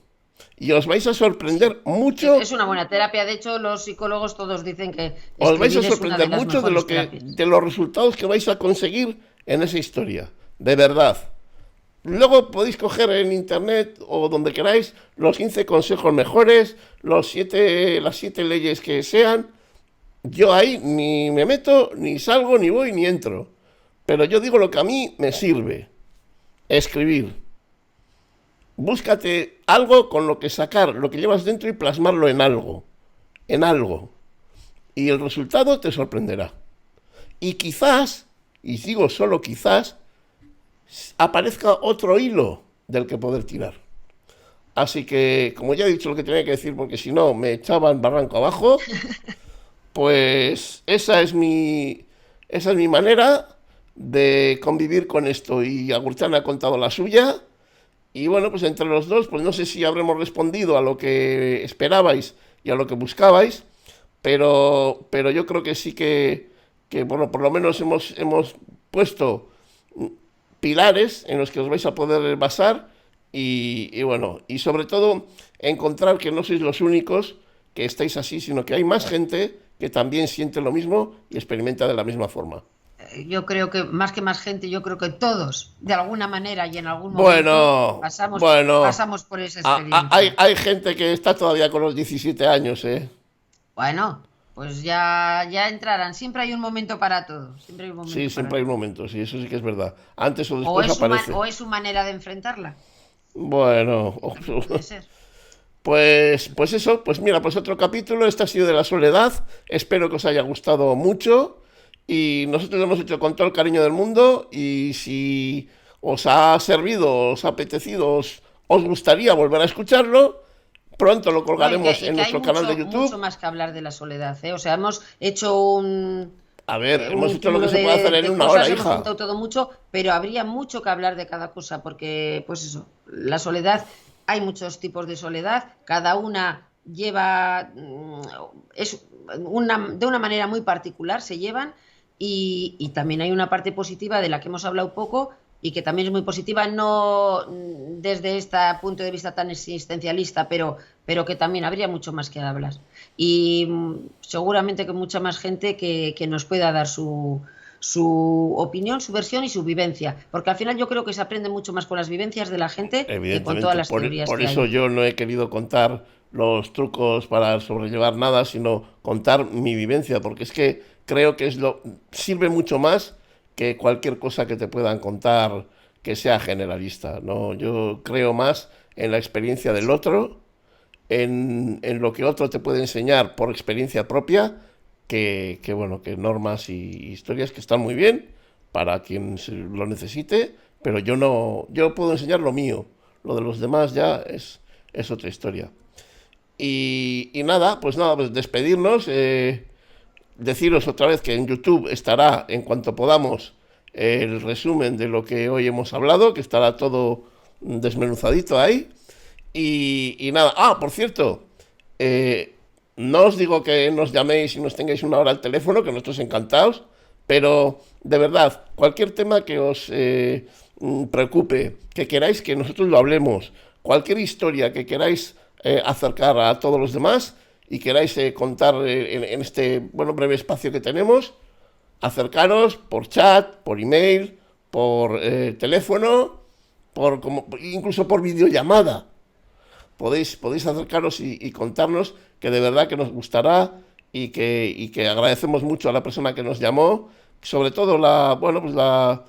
y os vais a sorprender mucho.
Es una buena terapia. De hecho, los psicólogos todos dicen que
Os vais a
escribir es una de
sorprender
las
mucho
mejores terapias.
de los resultados que vais a conseguir en esa historia, de verdad. Luego podéis coger en internet o donde queráis los 15 consejos mejores, las 7 leyes que sean. Yo ahí ni me meto, ni salgo, ni voy, ni entro. Pero yo digo lo que a mí me sirve. Escribir. Búscate algo con lo que sacar lo que llevas dentro y plasmarlo en algo. En algo. Y el resultado te sorprenderá. Y quizás, y digo solo quizás, aparezca otro hilo del que poder tirar. Así que, como ya he dicho lo que tenía que decir, porque si no me echaban barranco abajo, pues esa es mi manera de convivir con esto. Y Agurchán ha contado la suya. Y bueno, pues entre los dos, pues no sé si habremos respondido a lo que esperabais y a lo que buscabais, pero yo creo que sí que bueno, por lo menos hemos puesto pilares en los que os vais a poder basar y bueno, y sobre todo encontrar que no sois los únicos que estáis así, sino que hay más gente que también siente lo mismo y experimenta de la misma forma.
Yo creo que más gente, yo creo que todos, de alguna manera y en algún momento,
Bueno, bueno,
pasamos por esa experiencia.
hay gente que está todavía con los 17 años, ¿eh?
Bueno, pues ya entrarán. Siempre hay un momento para todo. Siempre hay un momento
Sí,
para
siempre hay un
todo.
momento, sí, eso sí que es verdad. Antes o
O
después
es
aparece.
o es su manera de enfrentarla.
Bueno,
También puede ser.
pues eso, pues mira, pues otro capítulo, este ha sido de la soledad, espero que os haya gustado mucho y nosotros lo hemos hecho con todo el cariño del mundo y si os ha servido, os ha apetecido, os gustaría volver a escucharlo, pronto lo
No,
colgaremos
y
en
que hay
nuestro canal de
mucho
YouTube.
más que hablar de la soledad, ¿eh? O sea, hemos hecho
A ver, hemos
un
hecho lo que
cúmulo
se puede hacer en
de
una hora,
cosas, hemos
hija.
juntado todo mucho, pero habría mucho que hablar de cada cosa, porque, pues eso, la soledad, hay muchos tipos de soledad, cada una lleva, de una manera muy particular se llevan, y también hay una parte positiva de la que hemos hablado poco, y que también es muy positiva, no desde este punto de vista tan existencialista, pero que también habría mucho más que hablar. Y seguramente que mucha más gente que nos pueda dar su opinión, su versión y su vivencia. Porque al final yo creo que se aprende mucho más con las vivencias de la gente que con todas
Evidentemente,
las teorías
por
que
eso
hay.
yo no he querido contar los trucos para sobrellevar nada, sino contar mi vivencia, porque es que creo que sirve mucho más que cualquier cosa que te puedan contar que sea generalista, ¿no? Yo creo más en la experiencia del otro, en lo que otro te puede enseñar por experiencia propia, bueno, que normas y historias que están muy bien para quien lo necesite, pero yo no, yo puedo enseñar lo mío, lo de los demás ya es otra historia. Y nada, pues despedirnos, deciros otra vez que en YouTube estará, en cuanto podamos, el resumen de lo que hoy hemos hablado, que estará todo desmenuzadito ahí. Y nada, por cierto, eh, no os digo que nos llaméis y nos tengáis una hora al teléfono, que nosotros encantados, pero de verdad, cualquier tema que os preocupe, que queráis que nosotros lo hablemos, cualquier historia que queráis acercar a todos los demás y queráis contar en este bueno breve espacio que tenemos, acercaros por chat, por email, por teléfono, incluso por videollamada. Podéis acercaros y contarnos que de verdad que nos gustará y que agradecemos mucho a la persona que nos llamó, sobre todo la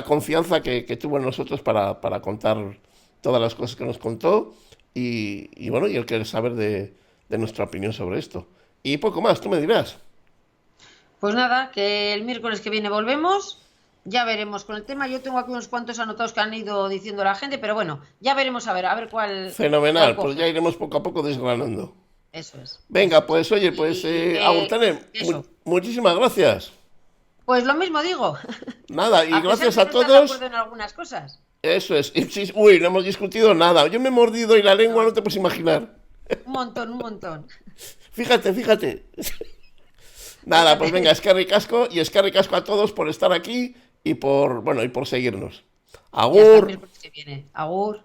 confianza que tuvo en nosotros para contar todas las cosas que nos contó bueno, y el querer saber de nuestra opinión sobre esto. Y poco más, tú me dirás.
Pues nada, que el miércoles que viene volvemos. Ya veremos con el tema. Yo tengo aquí unos cuantos anotados que han ido diciendo la gente, pero bueno, ya veremos a ver cuál
Fenomenal, pues ya
coge.
iremos poco a poco desgranando.
Eso es, eso
Venga,
es.
pues oye, pues
Y
Agurtane,
eso.
muchísimas gracias.
Pues lo mismo digo,
Nada, y
a pesar
gracias
de
a
no estar de
todos.
acuerdo en algunas cosas.
Eso es. Y sí, uy, no hemos discutido nada. Yo me he mordido y la lengua no
No,
te puedes imaginar.
un montón, un montón.
Fíjate, fíjate. Nada, pues venga,
Fíjate.
es que ricasco a todos por estar aquí y por seguirnos.
Y hasta el
Agur.
miércoles que viene. Agur.